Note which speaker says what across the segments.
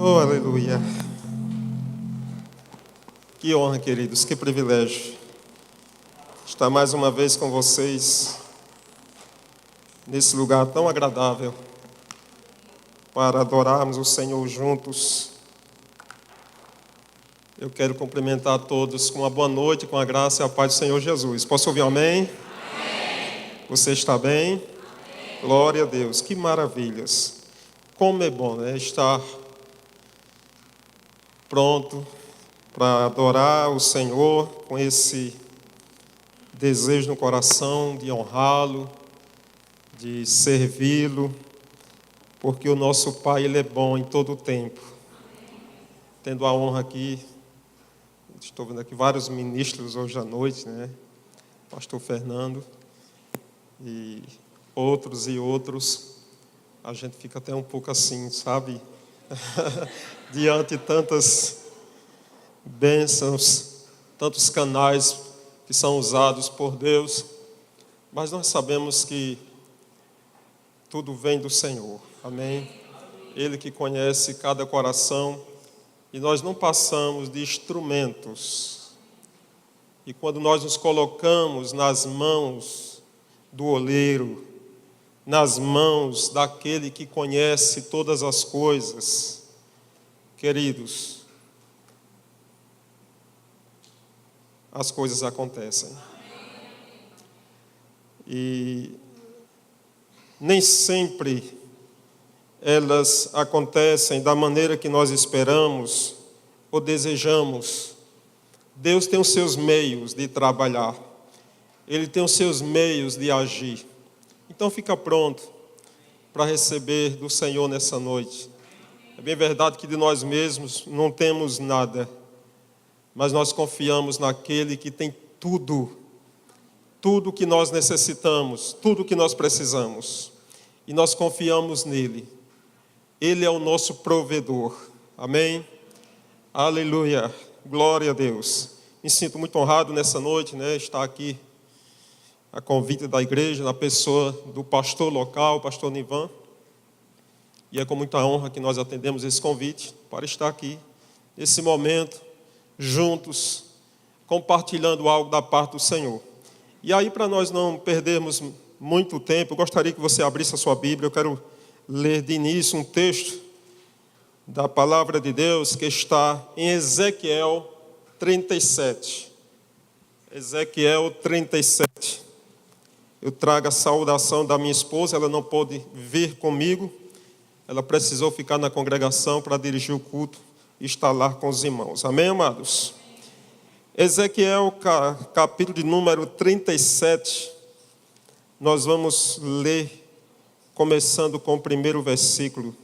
Speaker 1: Oh, aleluia. Que honra, queridos, que privilégio estar mais uma vez com vocês nesse lugar tão agradável para adorarmos o Senhor juntos. Eu quero cumprimentar a todos com uma boa noite, com a graça e a paz do Senhor Jesus. Posso ouvir um amém? Amém. Você está bem? Amém. Glória a Deus, que maravilhas. Como é bom, né? Estar pronto para adorar o Senhor com esse desejo no coração de honrá-lo, de servi-lo, porque o nosso Pai, Ele é bom em todo o tempo. Tendo a honra aqui, estou vendo aqui vários ministros hoje à noite, né? Pastor Fernando e outros, a gente fica até um pouco assim, sabe? Diante de tantas bênçãos, tantos canais que são usados por Deus, mas nós sabemos que tudo vem do Senhor, amém? Ele que conhece cada coração, e nós não passamos de instrumentos, e quando nós nos colocamos nas mãos do oleiro, nas mãos daquele que conhece todas as coisas, queridos, as coisas acontecem. E nem sempre elas acontecem da maneira que nós esperamos ou desejamos. Deus tem os seus meios de trabalhar. Ele tem os seus meios de agir. Então fica pronto para receber do Senhor nessa noite. É bem verdade que de nós mesmos não temos nada, mas nós confiamos naquele que tem tudo que nós necessitamos, tudo que nós precisamos. E nós confiamos nele. Ele é o nosso provedor. Amém? Aleluia. Glória a Deus. Me sinto muito honrado nessa noite, né? Estar aqui a convite da igreja, na pessoa do pastor local, o pastor Nivan. E é com muita honra que nós atendemos esse convite para estar aqui, nesse momento, juntos, compartilhando algo da parte do Senhor. E aí, para nós não perdermos muito tempo, eu gostaria que você abrisse a sua Bíblia. Eu quero ler de início um texto da palavra de Deus que está em Ezequiel 37. Ezequiel 37. Eu trago a saudação da minha esposa, ela não pôde vir comigo. Ela precisou ficar na congregação para dirigir o culto e estar lá com os irmãos. Amém, amados? Ezequiel, capítulo de número 37. Nós vamos ler, começando com o primeiro versículo.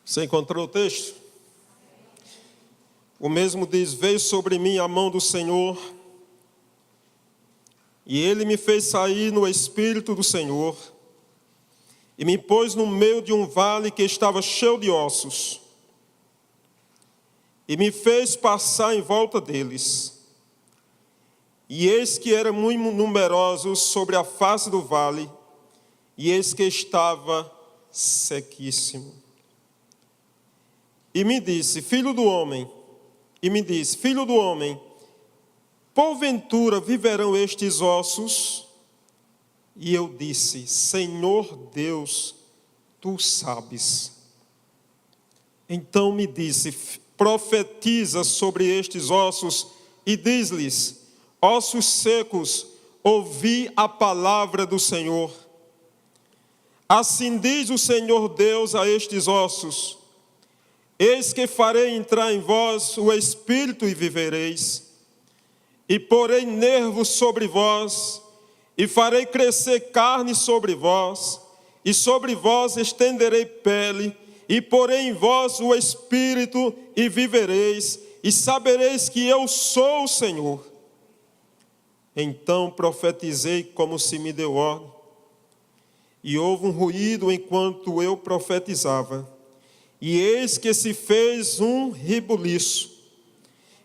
Speaker 1: Você encontrou o texto? O mesmo diz: veio sobre mim a mão do Senhor, e ele me fez sair no Espírito do Senhor, e me pôs no meio de um vale que estava cheio de ossos, e me fez passar em volta deles. E eis que eram muito numerosos sobre a face do vale, e eis que estava sequíssimo. E me disse, filho do homem, porventura viverão estes ossos? E eu disse, Senhor Deus, tu sabes. Então me disse, profetiza sobre estes ossos e diz-lhes, ossos secos, ouvi a palavra do Senhor. Assim diz o Senhor Deus a estes ossos, eis que farei entrar em vós o Espírito e vivereis, e porei nervos sobre vós, e farei crescer carne sobre vós, e sobre vós estenderei pele, e porei em vós o Espírito e vivereis, e sabereis que eu sou o Senhor. Então profetizei como se me deu ordem, e houve um ruído enquanto eu profetizava, E eis que se fez um rebuliço,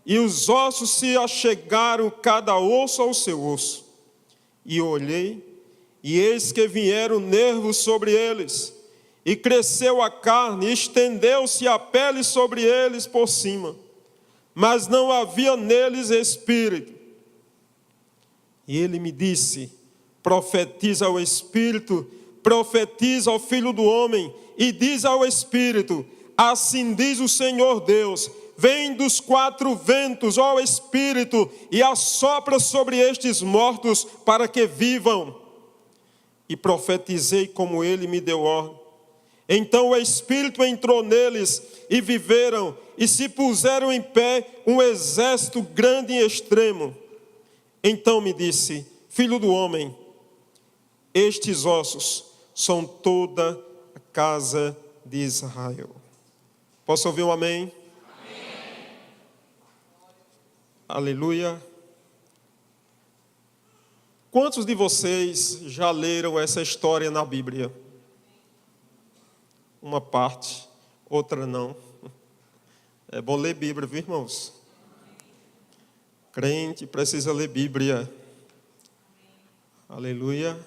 Speaker 1: e os ossos se achegaram cada osso ao seu osso. E olhei, e eis que vieram nervos sobre eles, e cresceu a carne, e estendeu-se a pele sobre eles por cima, mas não havia neles espírito. E ele me disse: profetiza ao espírito, profetiza ao filho do homem, e diz ao espírito: assim diz o Senhor Deus, vem dos quatro ventos, ó espírito, e assopra sobre estes mortos, para que vivam. E profetizei como ele me deu ordem. Então o espírito entrou neles, e viveram, e se puseram em pé um exército grande e extremo. Então me disse: filho do homem, estes ossos são toda a casa de Israel. Posso ouvir um amém? Amém. Aleluia. Quantos de vocês já leram essa história na Bíblia? Uma parte, outra não. É bom ler Bíblia, viu, irmãos? Crente precisa ler Bíblia. Aleluia.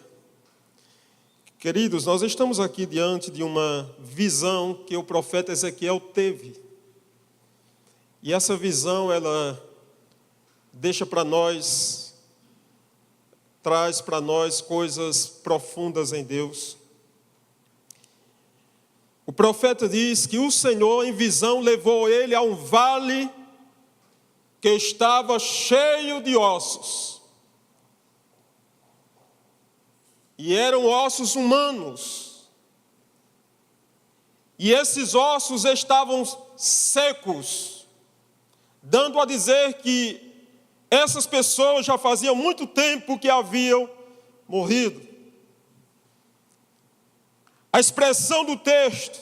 Speaker 1: Queridos, nós estamos aqui diante de uma visão que o profeta Ezequiel teve. E essa visão, ela deixa para nós, traz para nós coisas profundas em Deus. O profeta diz que o Senhor, em visão, levou ele a um vale que estava cheio de ossos. E eram ossos humanos. E esses ossos estavam secos, dando a dizer que essas pessoas já faziam muito tempo que haviam morrido. A expressão do texto: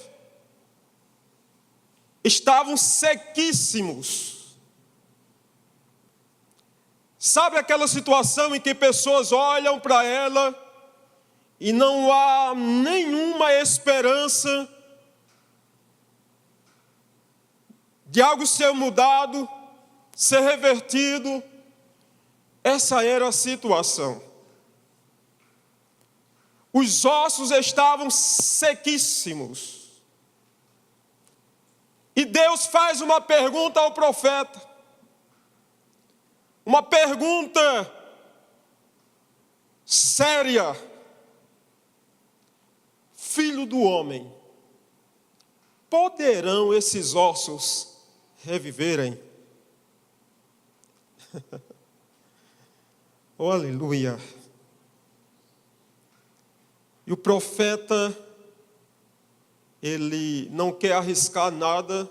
Speaker 1: estavam sequíssimos. Sabe aquela situação em que pessoas olham para ela e não há nenhuma esperança de algo ser mudado, ser revertido? Essa era a situação. Os ossos estavam sequíssimos. E Deus faz uma pergunta ao profeta. Uma pergunta séria. Filho do homem, poderão esses ossos reviverem? Oh, aleluia. E o profeta, ele não quer arriscar nada,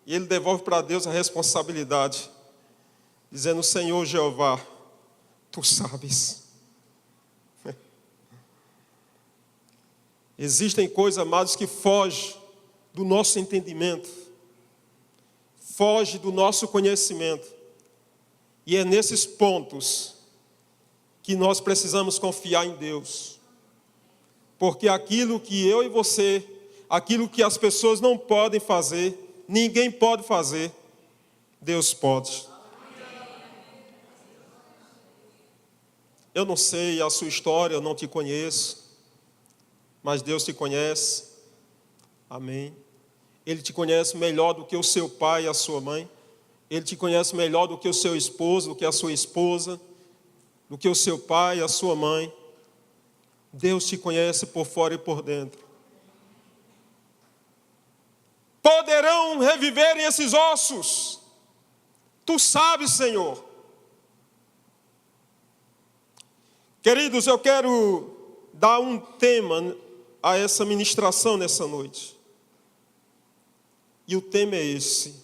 Speaker 1: e ele devolve para Deus a responsabilidade, dizendo: Senhor Jeová, tu sabes. Existem coisas, amados, que fogem do nosso entendimento, fogem do nosso conhecimento. E é nesses pontos que nós precisamos confiar em Deus. Porque aquilo que eu e você, aquilo que as pessoas não podem fazer, ninguém pode fazer, Deus pode. Eu não sei a sua história, eu não te conheço. Mas Deus te conhece, amém. Ele te conhece melhor do que o seu pai e a sua mãe. Ele te conhece melhor do que o seu esposo, do que a sua esposa, do que o seu pai e a sua mãe. Deus te conhece por fora e por dentro. Poderão reviver esses ossos? Tu sabes, Senhor. Queridos, eu quero dar um tema a essa ministração nessa noite. E o tema é esse: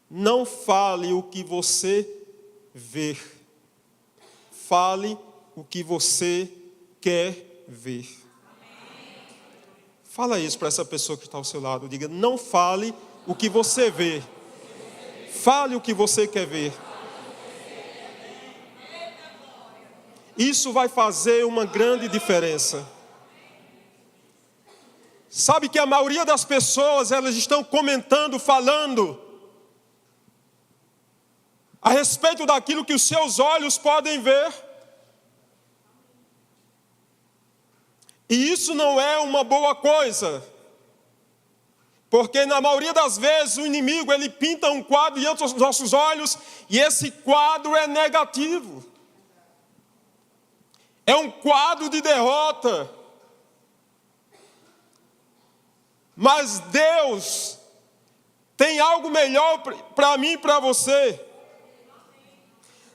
Speaker 1: não fale o que você vê, fale o que você quer ver. Fala isso para essa pessoa que está ao seu lado. Diga: não fale o que você vê, fale o que você quer ver. Isso vai fazer uma grande diferença. Sabe que a maioria das pessoas, elas estão comentando, falando a respeito daquilo que os seus olhos podem ver. E isso não é uma boa coisa. Porque na maioria das vezes o inimigo, ele pinta um quadro diante dos nossos olhos e esse quadro é negativo. É um quadro de derrota. Mas Deus tem algo melhor para mim e para você.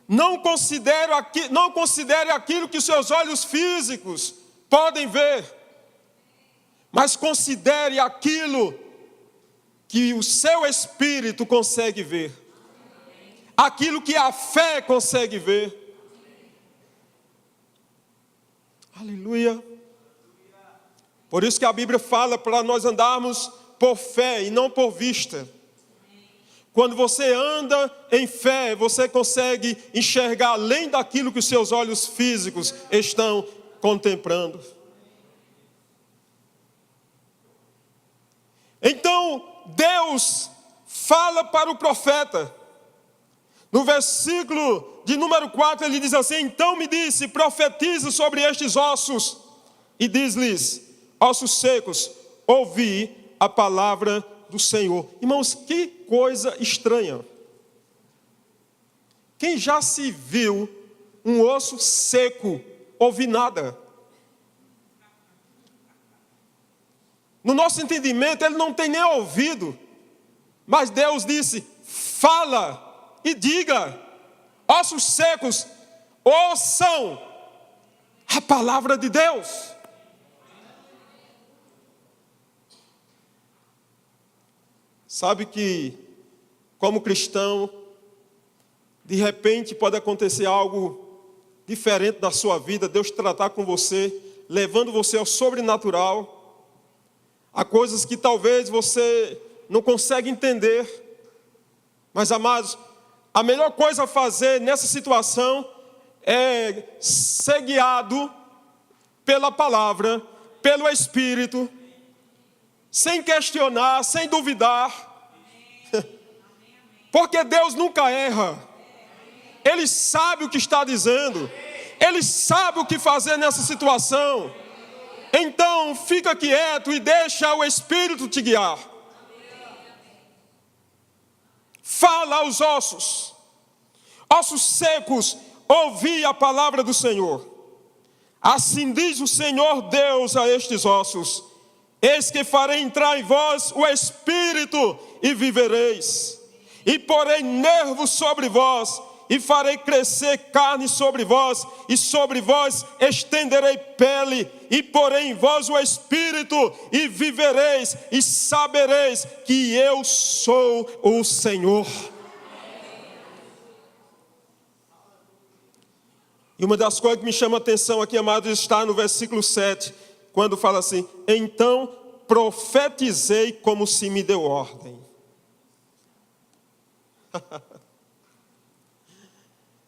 Speaker 1: Não considere aquilo que os seus olhos físicos podem ver, mas considere aquilo que o seu espírito consegue ver, aquilo que a fé consegue ver. Aleluia. Por isso que a Bíblia fala para nós andarmos por fé e não por vista. Quando você anda em fé, você consegue enxergar além daquilo que os seus olhos físicos estão contemplando. Então, Deus fala para o profeta. No versículo de número 4, ele diz assim: então me disse, profetiza sobre estes ossos, e diz-lhes, ossos secos, ouvi a palavra do Senhor. Irmãos, que coisa estranha. Quem já se viu um osso seco ouvir nada? No nosso entendimento, ele não tem nem ouvido. Mas Deus disse, fala e diga, ossos secos, ouçam a palavra de Deus. Sabe que, como cristão, de repente pode acontecer algo diferente da sua vida, Deus tratar com você, levando você ao sobrenatural, a coisas que talvez você não consegue entender. Mas, amados, a melhor coisa a fazer nessa situação é ser guiado pela palavra, pelo Espírito, sem questionar, sem duvidar. Porque Deus nunca erra. Ele sabe o que está dizendo. Ele sabe o que fazer nessa situação. Então, fica quieto e deixa o Espírito te guiar. Fala aos ossos. Ossos secos, ouvi a palavra do Senhor. Assim diz o Senhor Deus a estes ossos: eis que farei entrar em vós o Espírito e vivereis. E porei nervos sobre vós, e farei crescer carne sobre vós, e sobre vós estenderei pele, e porei em vós o Espírito, e vivereis, e sabereis que eu sou o Senhor. E uma das coisas que me chama a atenção aqui, amados, está no versículo 7, quando fala assim: então profetizei como se me deu ordem.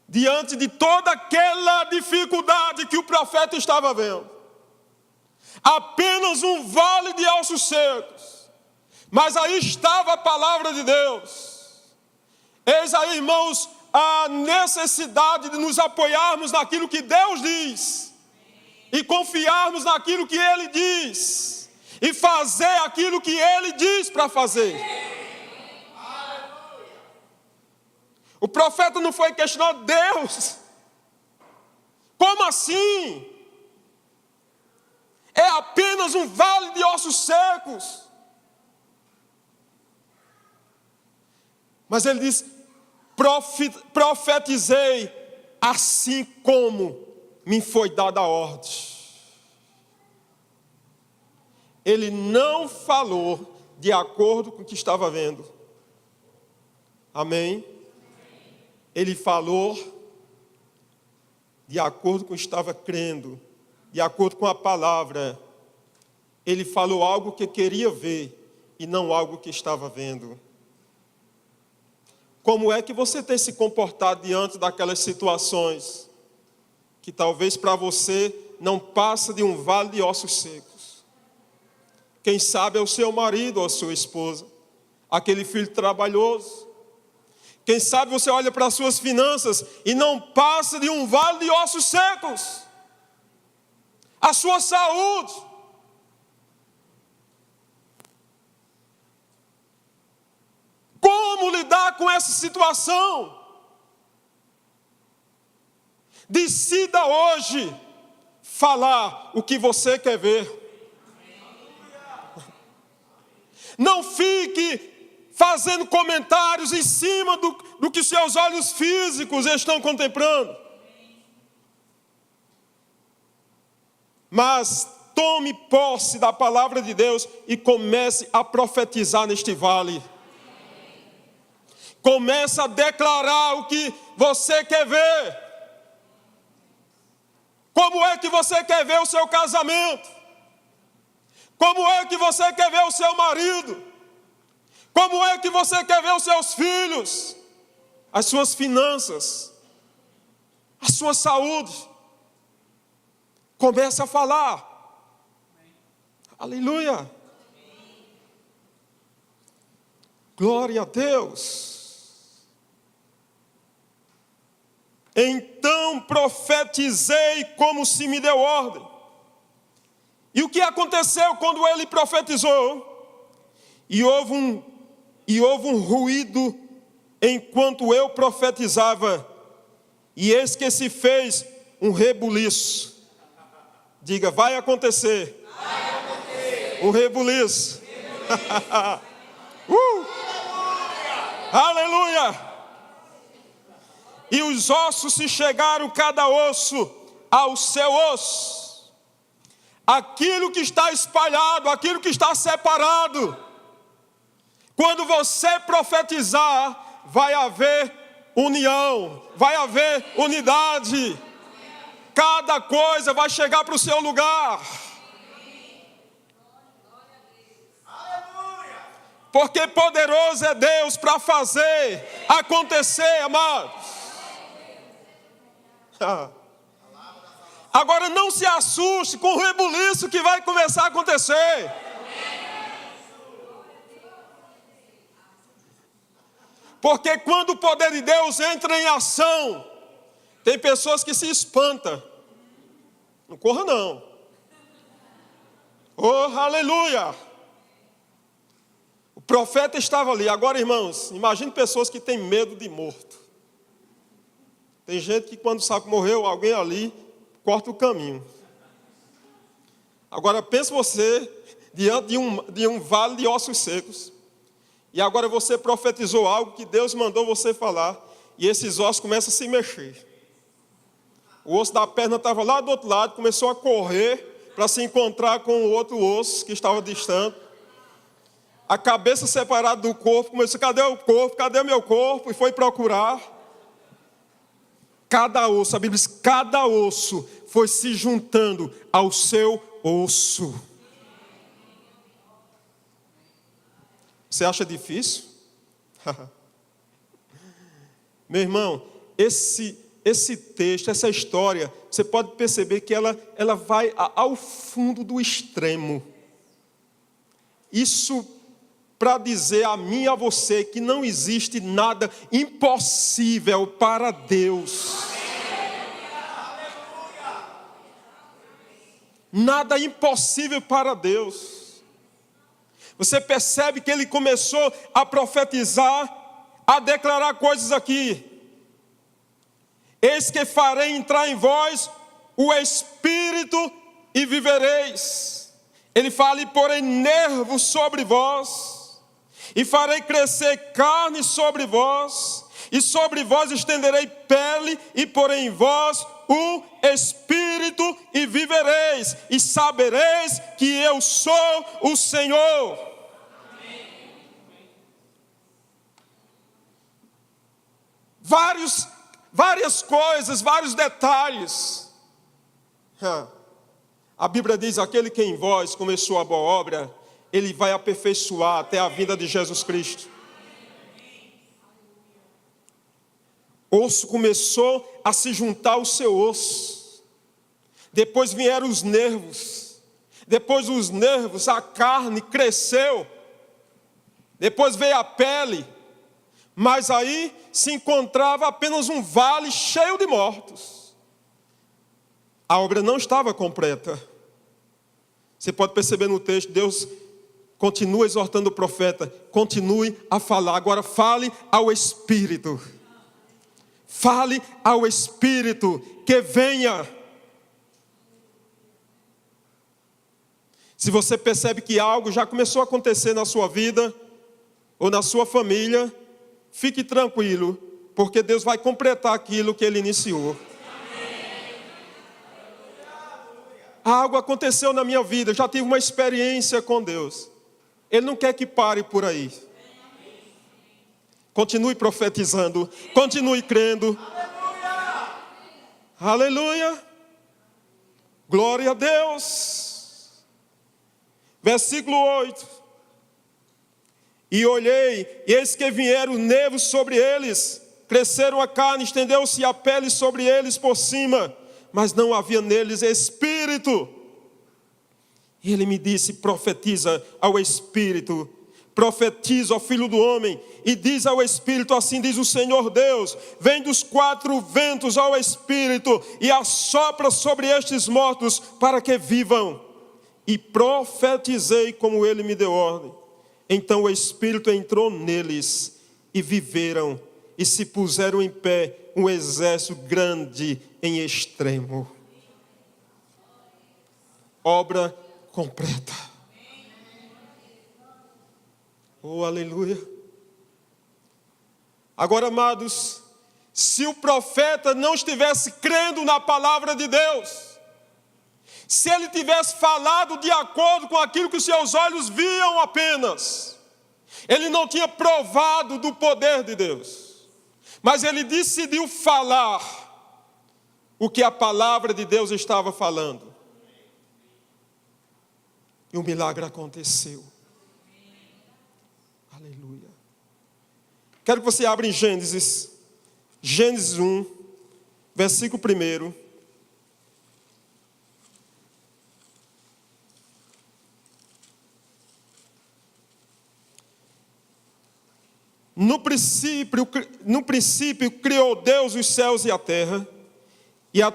Speaker 1: Diante de toda aquela dificuldade que o profeta estava vendo, apenas um vale de ossos secos, mas aí estava a palavra de Deus. Eis aí, irmãos, a necessidade de nos apoiarmos naquilo que Deus diz, e confiarmos naquilo que Ele diz, e fazer aquilo que Ele diz para fazer. O profeta não foi questionar Deus. Como assim? É apenas um vale de ossos secos. Mas ele diz: profetizei assim como me foi dada a ordem. Ele não falou de acordo com o que estava vendo. Amém? Ele falou de acordo com o que estava crendo, de acordo com a palavra. Ele falou algo que queria ver e não algo que estava vendo. Como é que você tem se comportado diante daquelas situações que talvez para você não passa de um vale de ossos secos? Quem sabe é o seu marido ou a sua esposa, aquele filho trabalhoso. Quem sabe você olha para as suas finanças e não passa de um vale de ossos secos. A sua saúde. Como lidar com essa situação? Decida hoje falar o que você quer ver. Não fique fazendo comentários em cima do que seus olhos físicos estão contemplando. Mas tome posse da palavra de Deus e comece a profetizar neste vale. Comece a declarar o que você quer ver. Como é que você quer ver o seu casamento? Como é que você quer ver o seu marido? Como é que você quer ver os seus filhos? As suas finanças? A sua saúde? Comece a falar. Aleluia. Glória a Deus. Então profetizei como se me deu ordem. E o que aconteceu quando ele profetizou? E houve um ruído enquanto eu profetizava. E eis que se fez um rebuliço. Diga, vai acontecer. Vai acontecer. Um rebuliço. Aleluia. E os ossos se chegaram cada osso ao seu osso. Aquilo que está espalhado, aquilo que está separado. Quando você profetizar, vai haver união, vai haver unidade. Cada coisa vai chegar para o seu lugar. Porque poderoso é Deus para fazer acontecer, amados. Agora não se assuste com o rebuliço que vai começar a acontecer. Porque quando o poder de Deus entra em ação, tem pessoas que se espantam. Não corra não. Oh, aleluia. O profeta estava ali. Agora, irmãos, imagine pessoas que têm medo de morto. Tem gente que quando sabe que morreu alguém ali, corta o caminho. Agora pense você diante de um vale de ossos secos. E agora você profetizou algo que Deus mandou você falar. E esses ossos começam a se mexer. O osso da perna estava lá do outro lado, começou a correr para se encontrar com o outro osso que estava distante. A cabeça separada do corpo, começou, cadê o corpo? Cadê meu corpo? E foi procurar. Cada osso, a Bíblia diz, cada osso foi se juntando ao seu osso. Você acha difícil? Meu irmão, esse texto, essa história, você pode perceber que ela vai ao fundo do extremo. Isso para dizer a mim e a você que não existe nada impossível para Deus. Nada impossível para Deus. Você percebe que ele começou a profetizar, a declarar coisas aqui. Eis que farei entrar em vós o Espírito e vivereis. Ele fala, e porei nervos sobre vós. E farei crescer carne sobre vós, e sobre vós estenderei pele, e porei em vós o Espírito, e vivereis, e sabereis que eu sou o Senhor. Várias coisas, vários detalhes. A Bíblia diz, aquele que em vós começou a boa obra, ele vai aperfeiçoar até a vinda de Jesus Cristo. Osso começou a se juntar ao seu osso. Depois vieram os nervos. depois os nervos, a carne cresceu, depois veio a pele, mas aí se encontrava apenas um vale cheio de mortos. A obra não estava completa. Você pode perceber no texto, Deus continua exortando o profeta, continue a falar, agora fale ao Espírito. Fale ao Espírito que venha. Se você percebe que algo já começou a acontecer na sua vida, ou na sua família, fique tranquilo, porque Deus vai completar aquilo que Ele iniciou. Algo aconteceu na minha vida, eu já tive uma experiência com Deus. Ele não quer que pare por aí. Continue profetizando, continue crendo. Aleluia! Glória a Deus! Versículo 8. E olhei, e eis que vieram nervos sobre eles, cresceram a carne, estendeu-se a pele sobre eles por cima, mas não havia neles espírito. E ele me disse, profetiza ao Espírito, profetiza ao Filho do Homem, e diz ao Espírito, assim diz o Senhor Deus, vem dos quatro ventos ao Espírito, e assopra sobre estes mortos, para que vivam. E profetizei como ele me deu ordem. Então o Espírito entrou neles, e viveram, e se puseram em pé, um exército grande em extremo. Obra completa. Oh, aleluia. Agora, amados, se o profeta não estivesse crendo na palavra de Deus, se ele tivesse falado de acordo com aquilo que os seus olhos viam apenas, ele não tinha provado do poder de Deus, mas ele decidiu falar o que a palavra de Deus estava falando. E o milagre aconteceu. Aleluia. Quero que você abra em Gênesis 1, versículo 1. No princípio criou Deus os céus e a terra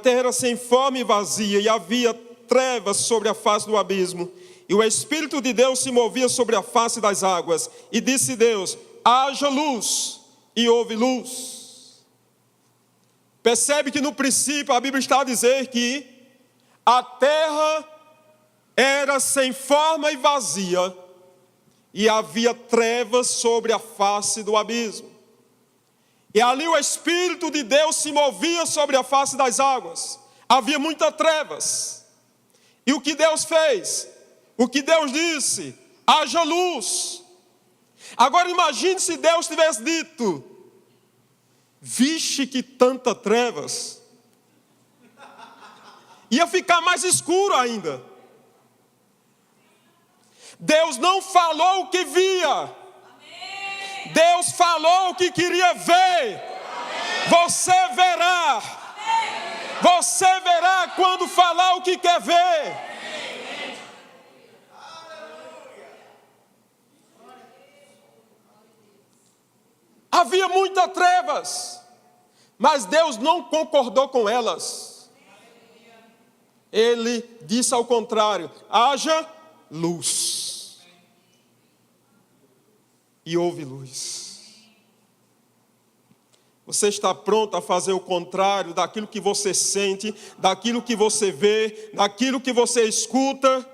Speaker 1: era sem forma e vazia, e havia trevas sobre a face do abismo, e o Espírito de Deus se movia sobre a face das águas, e disse Deus, haja luz, e houve luz. Percebe que no princípio a Bíblia está a dizer que a terra era sem forma e vazia, e havia trevas sobre a face do abismo. E ali o Espírito de Deus se movia sobre a face das águas. Havia muitas trevas. E o que Deus fez? O que Deus disse? Haja luz. Agora imagine se Deus tivesse dito, vixe que tanta trevas. Ia ficar mais escuro ainda. Deus não falou o que via. Deus falou o que queria ver. Você verá. Você verá quando falar o que quer ver. Havia muitas trevas, mas Deus não concordou com elas. Ele disse ao contrário, haja luz. E houve luz. Você está pronto a fazer o contrário daquilo que você sente, daquilo que você vê, daquilo que você escuta?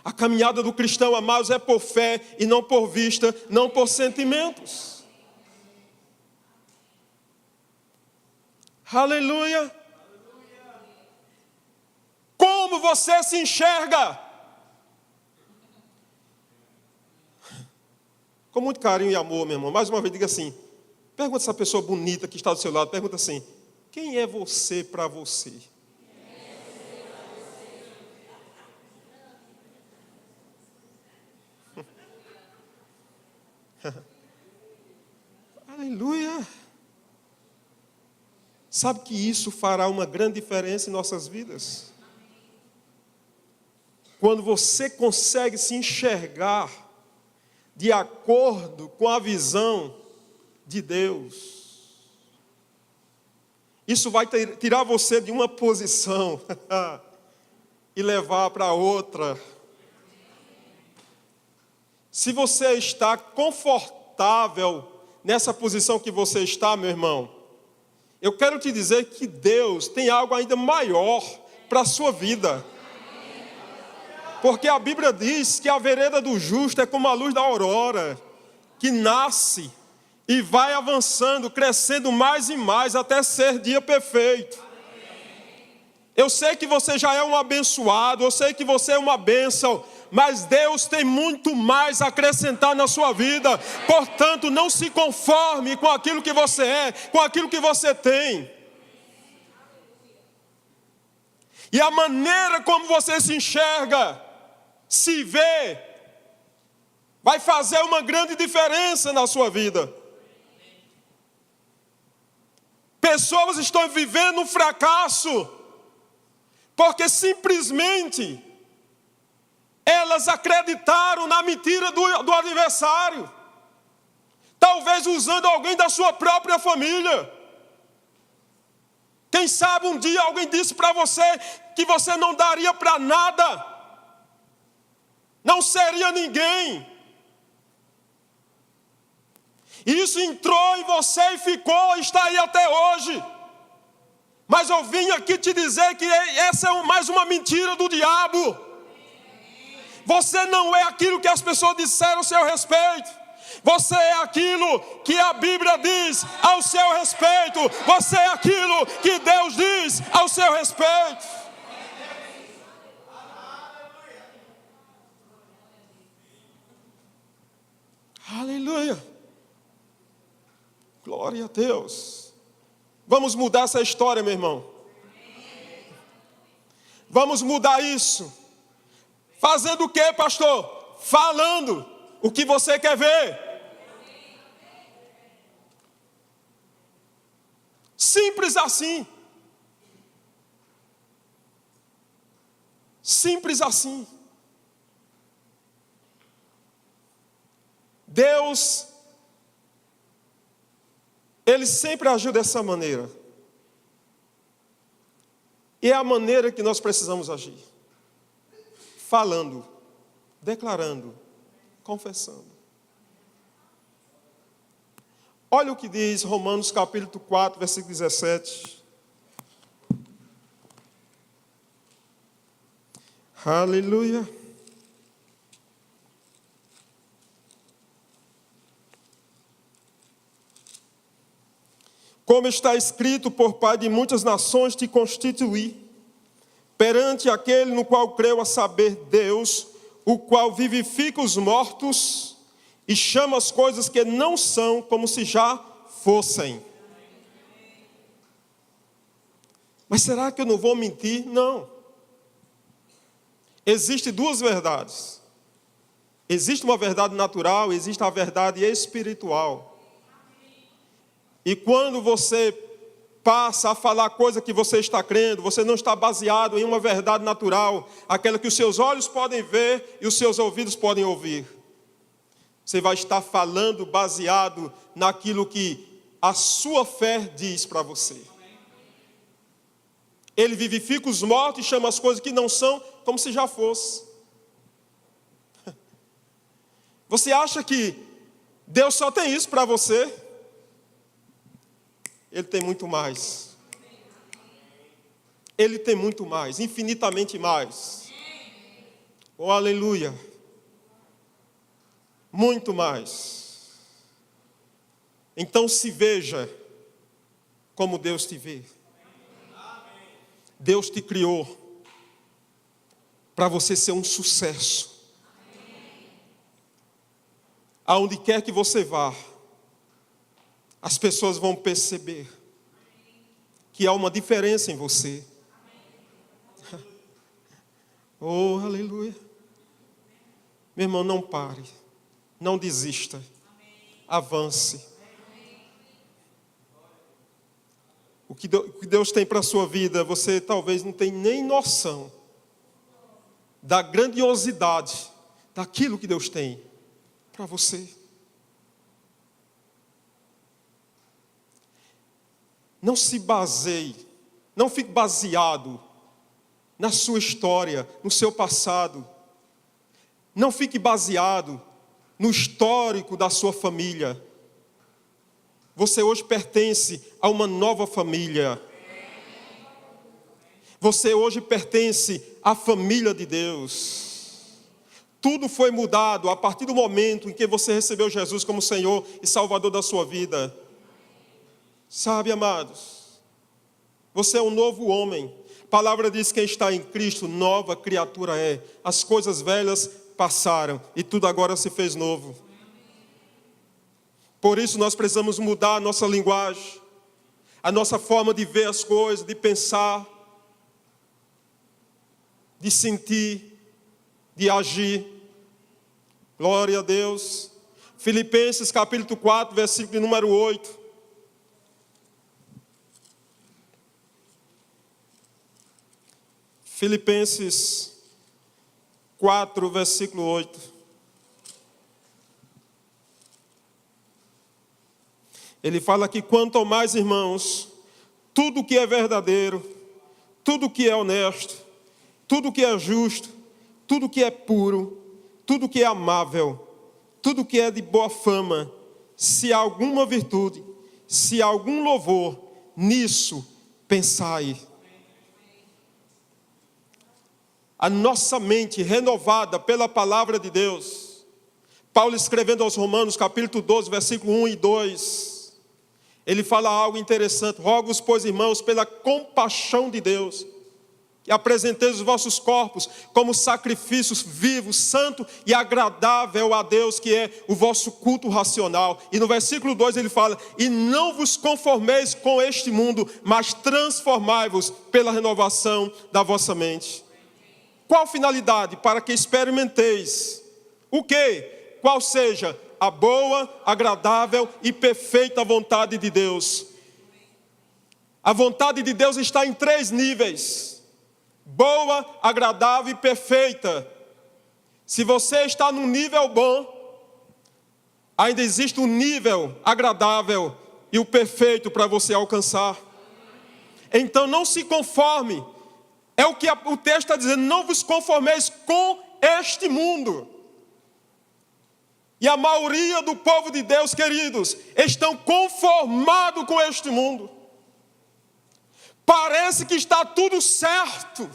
Speaker 1: A caminhada do cristão, amados, é por fé e não por vista, não por sentimentos. Aleluia! Como você se enxerga? Com muito carinho e amor, meu irmão. Mais uma vez, diga assim, pergunta essa pessoa bonita que está do seu lado, pergunta assim, quem é você para você? Aleluia! Sabe que isso fará uma grande diferença em nossas vidas? quando você consegue se enxergar de acordo com a visão de Deus, isso vai tirar você de uma posição e levar para outra. Se você está confortável nessa posição que você está, meu irmão, eu quero te dizer que Deus tem algo ainda maior para a sua vida. Porque a Bíblia diz que a vereda do justo é como a luz da aurora, que nasce e vai avançando, crescendo mais e mais até ser dia perfeito. Eu sei que você já é um abençoado, eu sei que você é uma bênção, mas Deus tem muito mais a acrescentar na sua vida. Portanto, não se conforme com aquilo que você é, com aquilo que você tem. E a maneira como você se enxerga, se vê, vai fazer uma grande diferença na sua vida. Pessoas estão vivendo um fracasso, porque simplesmente elas acreditaram na mentira do adversário, talvez usando alguém da sua própria família. Quem sabe um dia alguém disse para você que você não daria para nada, não seria ninguém. Isso entrou em você e ficou, está aí até hoje. Mas eu vim aqui te dizer que essa é mais uma mentira do diabo. Você não é aquilo que as pessoas disseram ao seu respeito. Você é aquilo que a Bíblia diz ao seu respeito. Você é aquilo que Deus diz ao seu respeito. Aleluia. Glória a Deus. Vamos mudar essa história, meu irmão. Vamos mudar isso. Fazendo o quê, pastor? Falando o que você quer ver. Simples assim. Simples assim. Deus, Ele sempre agiu dessa maneira. E é a maneira que nós precisamos agir. Falando, declarando, confessando. Olha o que diz Romanos capítulo 4, versículo 17. Aleluia. Como está escrito, por pai de muitas nações te constituí, perante aquele no qual creu, a saber, Deus, o qual vivifica os mortos e chama as coisas que não são como se já fossem. Mas será que eu não vou mentir? Não. Existem duas verdades. Existe uma verdade natural, existe a verdade espiritual. E quando você passa a falar coisa que você está crendo, você não está baseado em uma verdade natural, aquela que os seus olhos podem ver e os seus ouvidos podem ouvir. Você vai estar falando baseado naquilo que a sua fé diz para você. Ele vivifica os mortos e chama as coisas que não são como se já fosse. Você acha que Deus só tem isso para você? Ele tem muito mais. Ele tem muito mais, infinitamente mais. Oh, aleluia. Muito mais. Então se veja como Deus te vê. Deus te criou para você ser um sucesso. Aonde quer que você vá, as pessoas vão perceber que há uma diferença em você. Oh, aleluia. Meu irmão, não pare. Não desista. Avance. O que Deus tem para a sua vida, você talvez não tenha nem noção. da grandiosidade daquilo que Deus tem para você. Não se baseie, não fique baseado na sua história, no seu passado. Não fique baseado no histórico da sua família. Você hoje pertence a uma nova família. Você hoje pertence à família de Deus. Tudo foi mudado a partir do momento em que você recebeu Jesus como Senhor e Salvador da sua vida. Sabe, amados, você é um novo homem. A palavra diz que quem está em Cristo, nova criatura é. As coisas velhas passaram e tudo agora se fez novo. Por isso nós precisamos mudar a nossa linguagem, a nossa forma de ver as coisas, de pensar, de sentir, de agir. Glória a Deus. Filipenses capítulo 4, versículo número 8. Filipenses 4, versículo 8. Ele fala que quanto ao mais, irmãos, tudo que é verdadeiro, tudo que é honesto, tudo que é justo, tudo que é puro, tudo que é amável, tudo que é de boa fama, se há alguma virtude, se há algum louvor, nisso pensai. A nossa mente renovada pela palavra de Deus. Paulo escrevendo aos Romanos, capítulo 12, versículo 1 e 2. Ele fala algo interessante. Rogo-vos, pois, irmãos, pela compaixão de Deus, que apresenteis os vossos corpos como sacrifícios vivos, santo e agradável a Deus, que é o vosso culto racional. E no versículo 2 ele fala: e não vos conformeis com este mundo, mas transformai-vos pela renovação da vossa mente. Qual finalidade? Para que experimenteis o quê? Qual seja a boa, agradável e perfeita vontade de Deus. A vontade de Deus está em 3 níveis: boa, agradável e perfeita. Se você está num nível bom, ainda existe um nível agradável e o perfeito para você alcançar. Então não se conforme. É o que o texto está dizendo: não vos conformeis com este mundo. E a maioria do povo de Deus, queridos, estão conformados com este mundo. Parece que está tudo certo,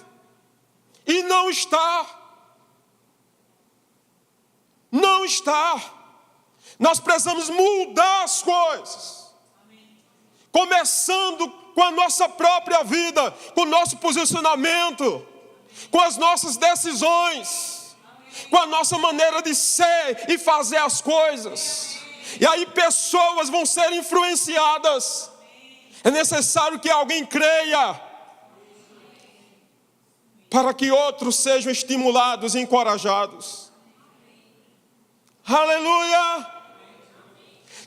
Speaker 1: e não está. Não está. Nós precisamos mudar as coisas. Começando com a nossa própria vida, com o nosso posicionamento, com as nossas decisões, com a nossa maneira de ser e fazer as coisas. E aí pessoas vão ser influenciadas. É necessário que alguém creia, para que outros sejam estimulados e encorajados. Aleluia!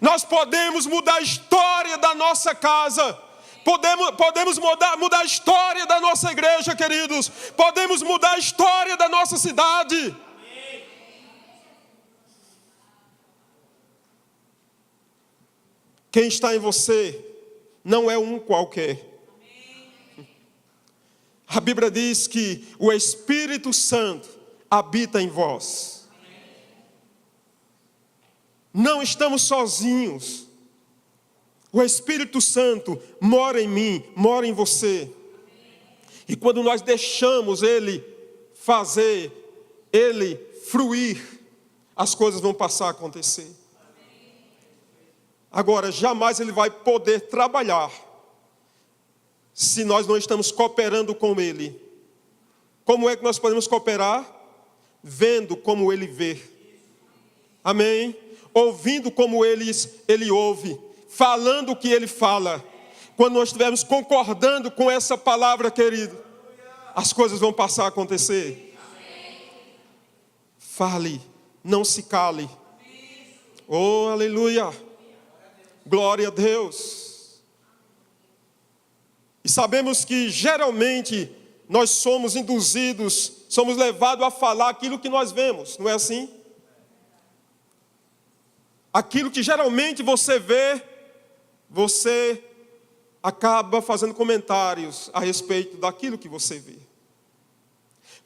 Speaker 1: Nós podemos mudar a história da nossa casa. Podemos mudar a história da nossa igreja, queridos. Podemos mudar a história da nossa cidade. Quem está em você não é um qualquer. A Bíblia diz que o Espírito Santo habita em vós. Não estamos sozinhos. O Espírito Santo mora em mim, mora em você. E quando nós deixamos Ele fazer, Ele fruir, as coisas vão passar a acontecer. Agora, jamais Ele vai poder trabalhar se nós não estamos cooperando com Ele. Como é que nós podemos cooperar? Vendo como Ele vê. Amém? Ouvindo como Ele ouve. Falando o que Ele fala. Quando nós estivermos concordando com essa palavra, querido, as coisas vão passar a acontecer. Fale, não se cale. Oh, aleluia. Glória a Deus. E sabemos que geralmente nós somos induzidos, somos levados a falar aquilo que nós vemos, não é assim? Aquilo que geralmente você vê, você acaba fazendo comentários a respeito daquilo que você vê.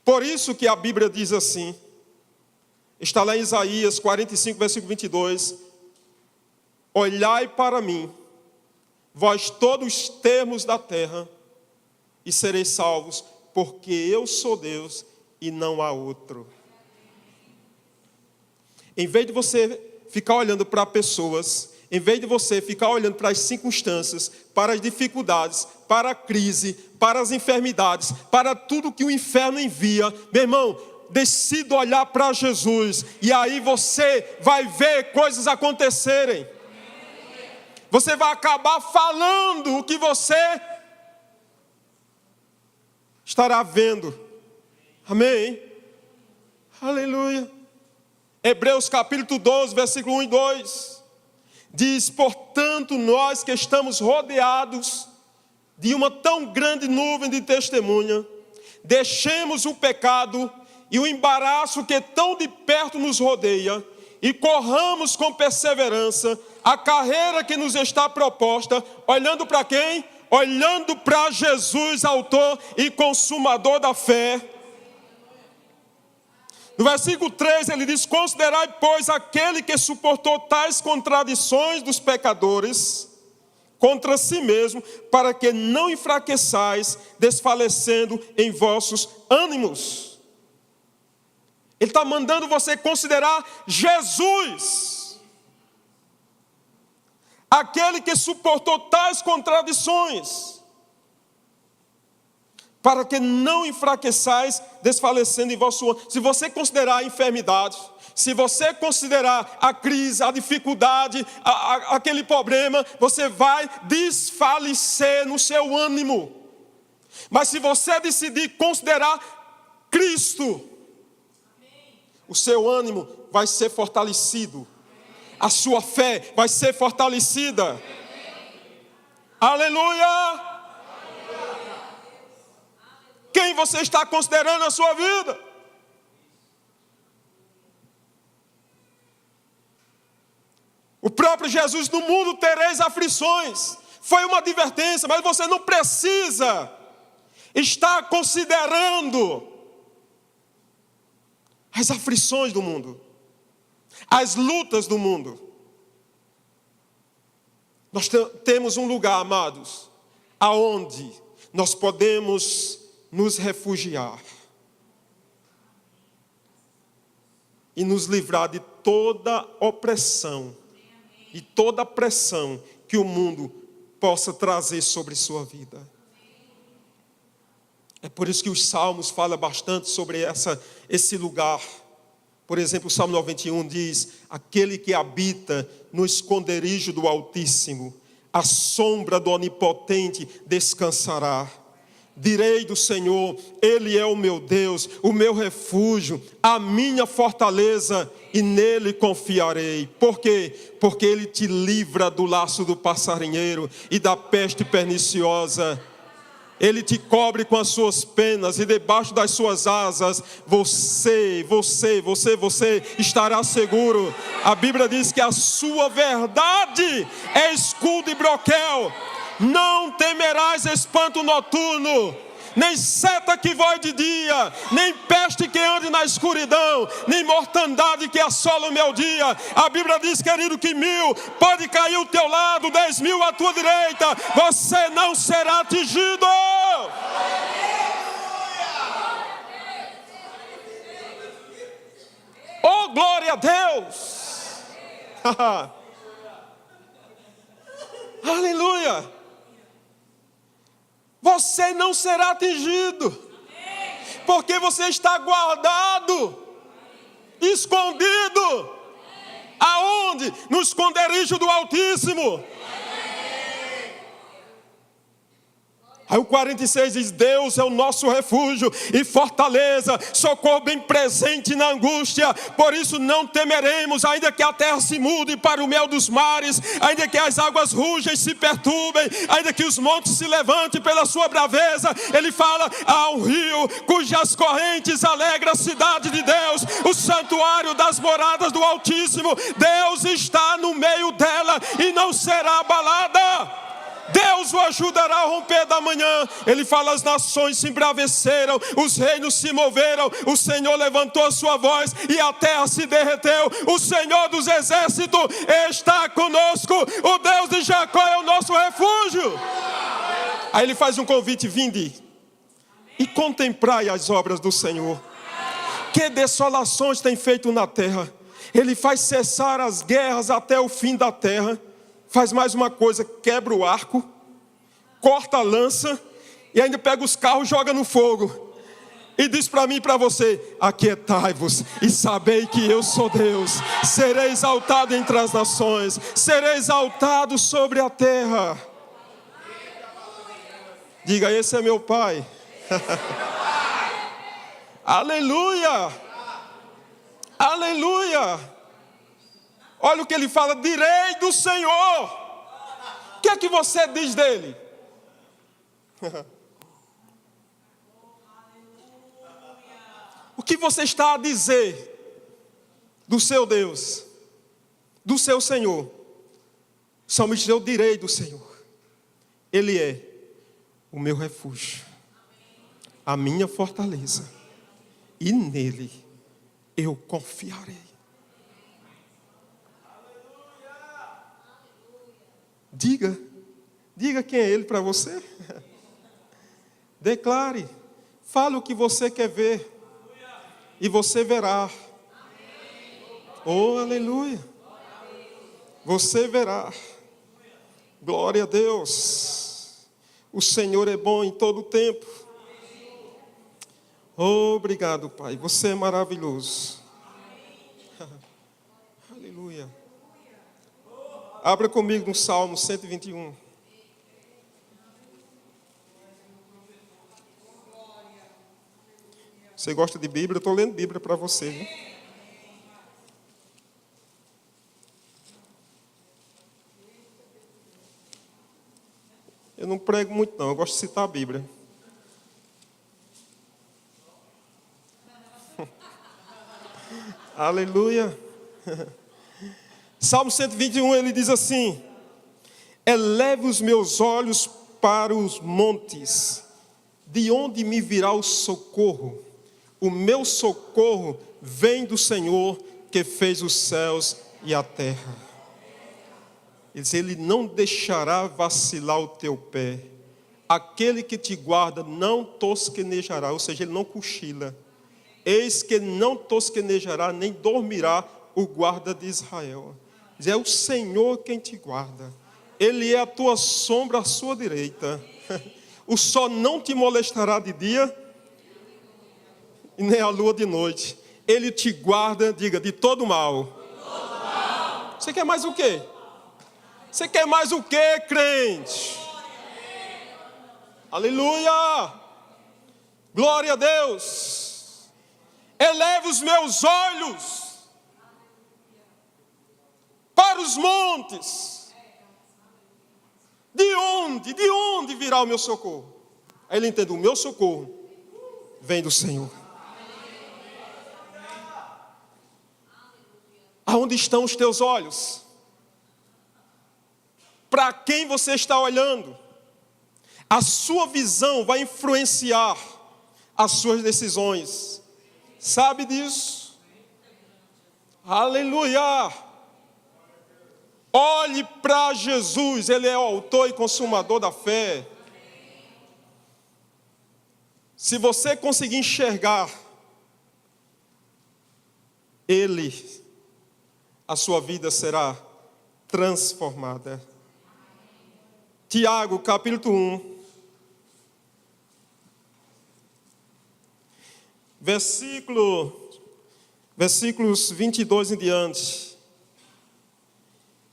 Speaker 1: Por isso que a Bíblia diz assim, está lá em Isaías 45, versículo 22, olhai para mim, vós todos os termos da terra, e sereis salvos, porque eu sou Deus e não há outro. Em vez de você ficar olhando para pessoas, em vez de você ficar olhando para as circunstâncias, para as dificuldades, para a crise, para as enfermidades, para tudo que o inferno envia, meu irmão, decida olhar para Jesus, e aí você vai ver coisas acontecerem. Você vai acabar falando o que você estará vendo. Amém? Aleluia. Hebreus capítulo 12, versículo 1 e 2. Diz, portanto, nós que estamos rodeados de uma tão grande nuvem de testemunha, deixemos o pecado e o embaraço que tão de perto nos rodeia, e corramos com perseverança a carreira que nos está proposta, olhando para quem? Olhando para Jesus, autor e consumador da fé. No versículo 3 ele diz, considerai, pois, aquele que suportou tais contradições dos pecadores contra si mesmo, para que não enfraqueçais, desfalecendo em vossos ânimos. Ele está mandando você considerar Jesus, aquele que suportou tais contradições, para que não enfraqueçais, desfalecendo em vosso ânimo. Se você considerar a enfermidade, se você considerar a crise, a dificuldade, aquele problema, você vai desfalecer no seu ânimo. Mas se você decidir considerar Cristo, o seu ânimo vai ser fortalecido. A sua fé vai ser fortalecida. Aleluia! Quem você está considerando na sua vida? O próprio Jesus, no mundo tereis aflições. Foi uma advertência, mas você não precisa estar considerando as aflições do mundo, as lutas do mundo. Nós temos um lugar, amados, aonde nós podemos nos refugiar e nos livrar de toda opressão e toda pressão que o mundo possa trazer sobre sua vida. É por isso que os Salmos falam bastante sobre esse lugar. Por exemplo, o Salmo 91 diz, aquele que habita no esconderijo do Altíssimo, à sombra do Onipotente descansará. Direi do Senhor, Ele é o meu Deus, o meu refúgio, a minha fortaleza, e nele confiarei. Por quê? Porque Ele te livra do laço do passarinheiro e da peste perniciosa. Ele te cobre com as suas penas, e debaixo das suas asas você estará seguro. A Bíblia diz que a sua verdade é escudo e broquel. Não temerás espanto noturno, nem seta que voe de dia, nem peste que ande na escuridão, nem mortandade que assola o meu dia. A Bíblia diz, querido, que 1000 pode cair ao teu lado, 10.000 à tua direita, você não será atingido. Oh, glória a Deus! Aleluia! Você não será atingido, porque você está guardado, escondido. Aonde? No esconderijo do Altíssimo. Aí o 46 diz: Deus é o nosso refúgio e fortaleza, socorro bem presente na angústia. Por isso não temeremos, ainda que a terra se mude para o meio dos mares, ainda que as águas rugem e se perturbem, ainda que os montes se levantem pela sua braveza. Ele fala: há um rio cujas correntes alegram a cidade de Deus, o santuário das moradas do Altíssimo. Deus está no meio dela e não será abalada. Deus o ajudará a romper da manhã. Ele fala: as nações se embraveceram, os reinos se moveram, o Senhor levantou a sua voz e a terra se derreteu. O Senhor dos exércitos está conosco, o Deus de Jacó é o nosso refúgio. Aí ele faz um convite: vinde e contemplai as obras do Senhor. Que desolações tem feito na terra. Ele faz cessar as guerras até o fim da terra. Faz mais uma coisa: quebra o arco, corta a lança e ainda pega os carros e joga no fogo. E diz para mim e para você: aquietai-vos e sabei que eu sou Deus. Serei exaltado entre as nações, serei exaltado sobre a terra. Diga: esse é meu Pai. Aleluia! Aleluia! Olha o que ele fala: direi do Senhor. O que é que você diz dele? O que você está a dizer do seu Deus, do seu Senhor? O salmista diz: eu direi do Senhor. Ele é o meu refúgio, a minha fortaleza, e nele eu confiarei. Diga quem é Ele para você. Declare, fale o que você quer ver e você verá. Oh, aleluia. Você verá. Glória a Deus. O Senhor é bom em todo o tempo. Obrigado, Pai. Você é maravilhoso. Aleluia. Abra comigo no Salmo 121. Você gosta de Bíblia? Eu estou lendo Bíblia para você, viu? Eu não prego muito não, eu gosto de citar a Bíblia. Aleluia. Salmo 121, ele diz assim: eleve os meus olhos para os montes, de onde me virá o socorro? O meu socorro vem do Senhor, que fez os céus e a terra. Ele diz: ele não deixará vacilar o teu pé. Aquele que te guarda não tosquenejará, ou seja, ele não cochila. Eis que não tosquenejará, nem dormirá o guarda de Israel. É o Senhor quem te guarda. Ele é a tua sombra à sua direita. O sol não te molestará de dia, e nem a lua de noite. Ele te guarda, diga, de todo mal. Você quer mais o quê? Você quer mais o quê, crente? Aleluia! Glória a Deus! Eleva os meus olhos para os montes. De onde virá o meu socorro? Aí ele entende: o meu socorro vem do Senhor. Aonde estão os teus olhos? Para quem você está olhando? A sua visão vai influenciar as suas decisões. Sabe disso? Aleluia! Olhe para Jesus, Ele é o autor e consumador da fé. Se você conseguir enxergar Ele, a sua vida será transformada. Tiago, capítulo 1, versículos 22 em diante.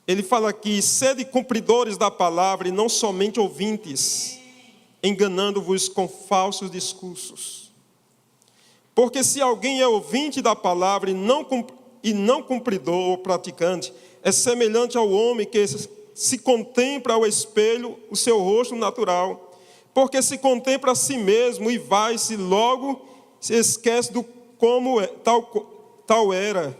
Speaker 1: Ele fala aqui: sede cumpridores da palavra e não somente ouvintes, enganando-vos com falsos discursos. Porque se alguém é ouvinte da palavra e não cumpridor ou praticante, é semelhante ao homem que se contempla ao espelho o seu rosto natural, porque se contempla a si mesmo e vai-se logo, se esquece do como tal era.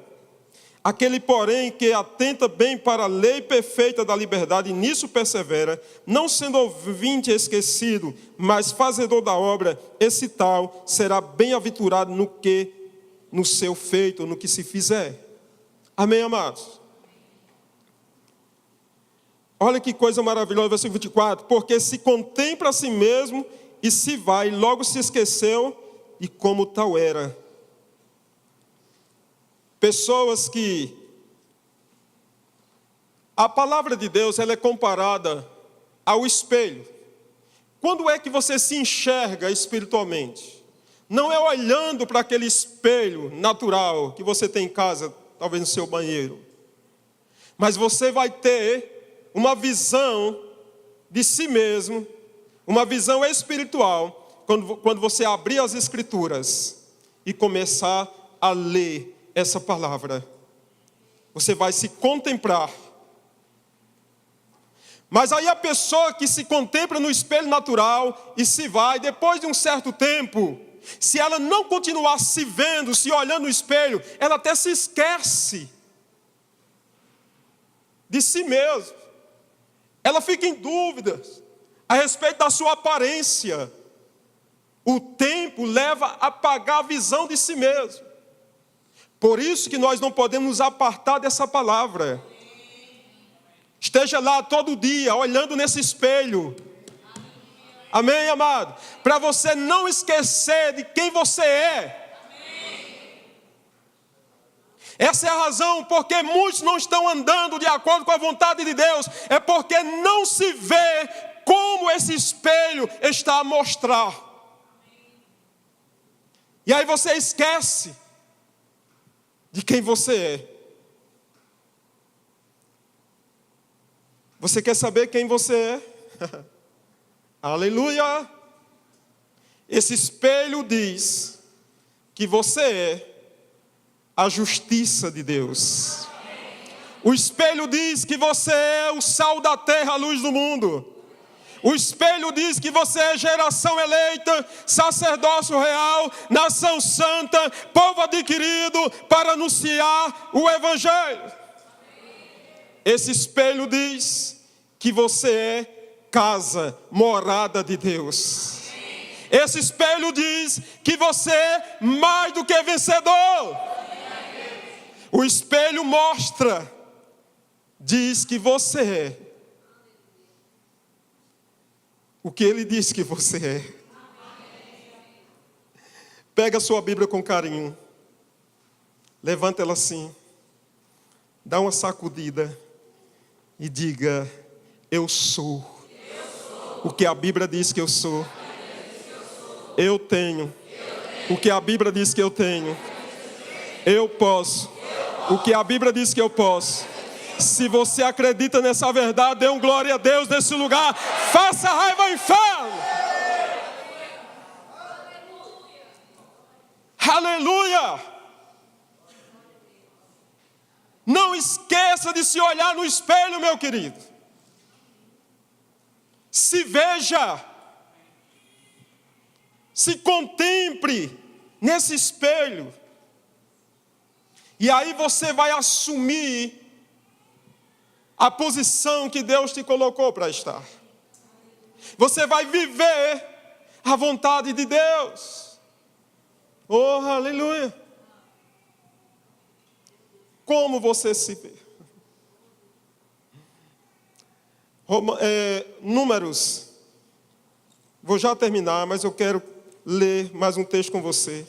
Speaker 1: Aquele, porém, que atenta bem para a lei perfeita da liberdade e nisso persevera, não sendo ouvinte esquecido, mas fazedor da obra, esse tal será bem-aventurado no seu feito, no que se fizer. Amém, amados? Olha que coisa maravilhosa, versículo 24. Porque se contempla a si mesmo e se vai, logo se esqueceu de como tal era. Pessoas que... A palavra de Deus, ela é comparada ao espelho. Quando é que você se enxerga espiritualmente? Não é olhando para aquele espelho natural que você tem em casa, talvez no seu banheiro. Mas você vai ter uma visão de si mesmo, uma visão espiritual, quando você abrir as Escrituras e começar a ler essa palavra. Você vai se contemplar. Mas aí a pessoa que se contempla no espelho natural e se vai, depois de um certo tempo, se ela não continuar se vendo, se olhando no espelho, ela até se esquece de si mesma. Ela fica em dúvidas a respeito da sua aparência. O tempo leva a apagar a visão de si mesmo. Por isso que nós não podemos nos apartar dessa palavra. Esteja lá todo dia, olhando nesse espelho. Amém, amado? Para você não esquecer de quem você é. Essa é a razão porque muitos não estão andando de acordo com a vontade de Deus. É porque não se vê como esse espelho está a mostrar. E aí você esquece de quem você é. Você quer saber quem você é? Aleluia! Esse espelho diz que você é a justiça de Deus. O espelho diz que você é o sal da terra, a luz do mundo. O espelho diz que você é geração eleita, sacerdócio real, nação santa, povo adquirido para anunciar o Evangelho. Esse espelho diz que você é casa, morada de Deus. Esse espelho diz que você é mais do que vencedor. O espelho mostra, diz que você é o que ele diz que você é. Pega a sua Bíblia com carinho, levanta ela assim, dá uma sacudida e diga: eu sou o que a Bíblia diz que eu sou. Eu tenho o que a Bíblia diz que eu tenho. Eu posso o que a Bíblia diz que eu posso. Se você acredita nessa verdade, dê um glória a Deus nesse lugar. Faça raiva ao inferno. Aleluia. Não esqueça de se olhar no espelho, meu querido. Se veja. Se contemple nesse espelho. E aí você vai assumir a posição que Deus te colocou para estar. Você vai viver a vontade de Deus. Oh, aleluia. Como você se vê? Números. Vou já terminar, mas eu quero ler mais um texto com você.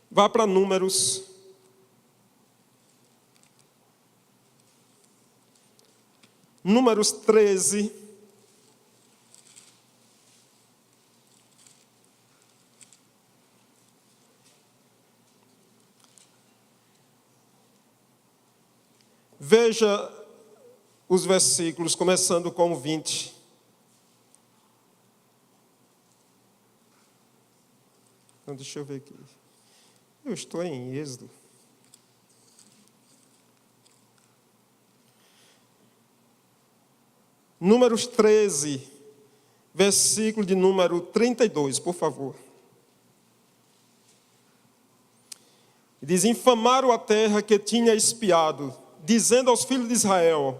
Speaker 1: Vá para Números. Números 13. Veja os versículos, começando com o 20. Então, deixa eu ver aqui. Eu estou em Êxodo. Números 13, versículo de número 32, por favor. Diz: infamaram a terra que tinha espiado, dizendo aos filhos de Israel: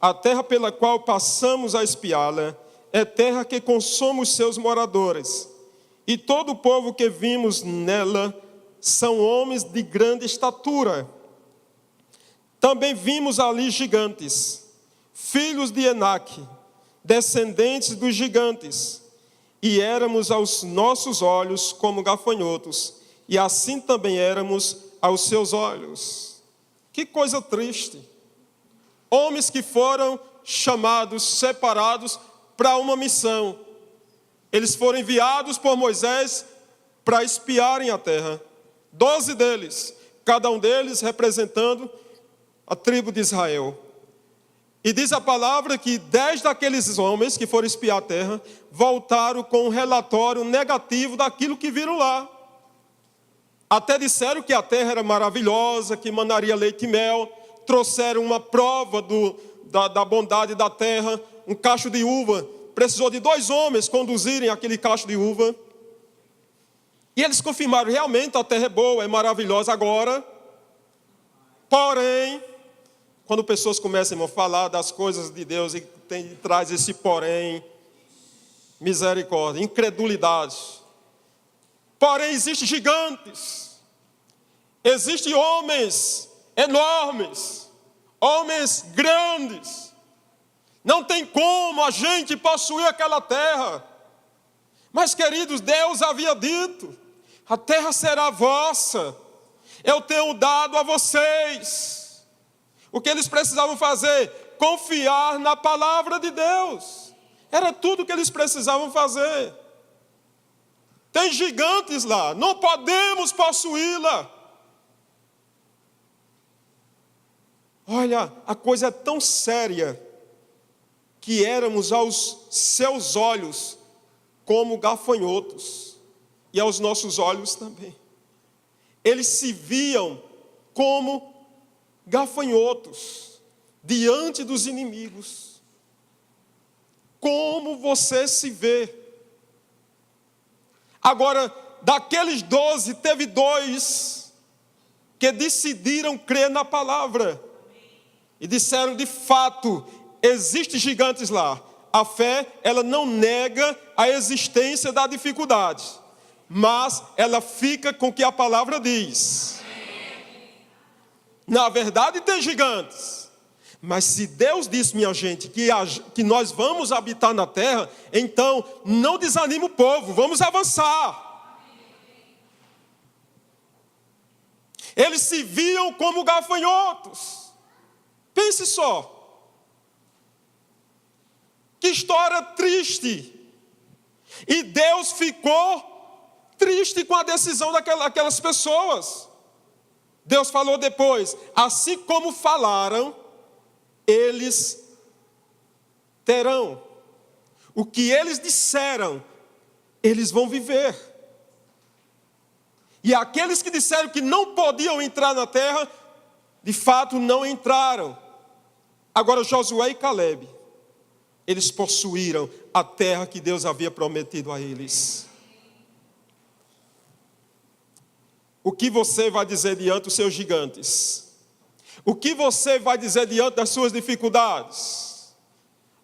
Speaker 1: a terra pela qual passamos a espiá-la é terra que consome os seus moradores, e todo o povo que vimos nela são homens de grande estatura. Também vimos ali gigantes, filhos de Enaque, descendentes dos gigantes, e éramos aos nossos olhos como gafanhotos, e assim também éramos aos seus olhos. Que coisa triste! Homens que foram chamados, separados para uma missão. Eles foram enviados por Moisés para espiarem a terra. 12 deles, cada um deles representando a tribo de Israel. E diz a palavra que 10 daqueles homens que foram espiar a terra voltaram com um relatório negativo daquilo que viram lá. Até disseram que a terra era maravilhosa, que manaria leite e mel. Trouxeram uma prova da bondade da terra, um cacho de uva. Precisou de 2 homens conduzirem aquele cacho de uva. E eles confirmaram, realmente a terra é boa, é maravilhosa agora. Porém, quando pessoas começam a falar das coisas de Deus e traz esse porém, misericórdia, incredulidade. Porém, existem gigantes, existem homens enormes, homens grandes. Não tem como a gente possuir aquela terra. Mas, queridos, Deus havia dito: a terra será vossa, eu tenho dado a vocês. O que eles precisavam fazer? Confiar na palavra de Deus. Era tudo o que eles precisavam fazer. Tem gigantes lá, não podemos possuí-la. Olha, a coisa é tão séria que éramos aos seus olhos como gafanhotos, e aos nossos olhos também. Eles se viam como gafanhotos diante dos inimigos. Como você se vê? Agora, daqueles 12, teve 2 que decidiram crer na palavra e disseram: de fato, existem gigantes lá. A fé, ela não nega a existência da dificuldade, mas ela fica com o que a palavra diz. Na verdade, tem gigantes, mas se Deus disse, minha gente, que nós vamos habitar na terra, então não desanime o povo, vamos avançar. Eles se viam como gafanhotos. Pense só. Que história triste. E Deus ficou triste com a decisão daquelas pessoas. Deus falou depois: assim como falaram, eles terão. O que eles disseram, eles vão viver. E aqueles que disseram que não podiam entrar na terra, de fato não entraram. Agora Josué e Calebe, eles possuíram a terra que Deus havia prometido a eles. O que você vai dizer diante dos seus gigantes? O que você vai dizer diante das suas dificuldades?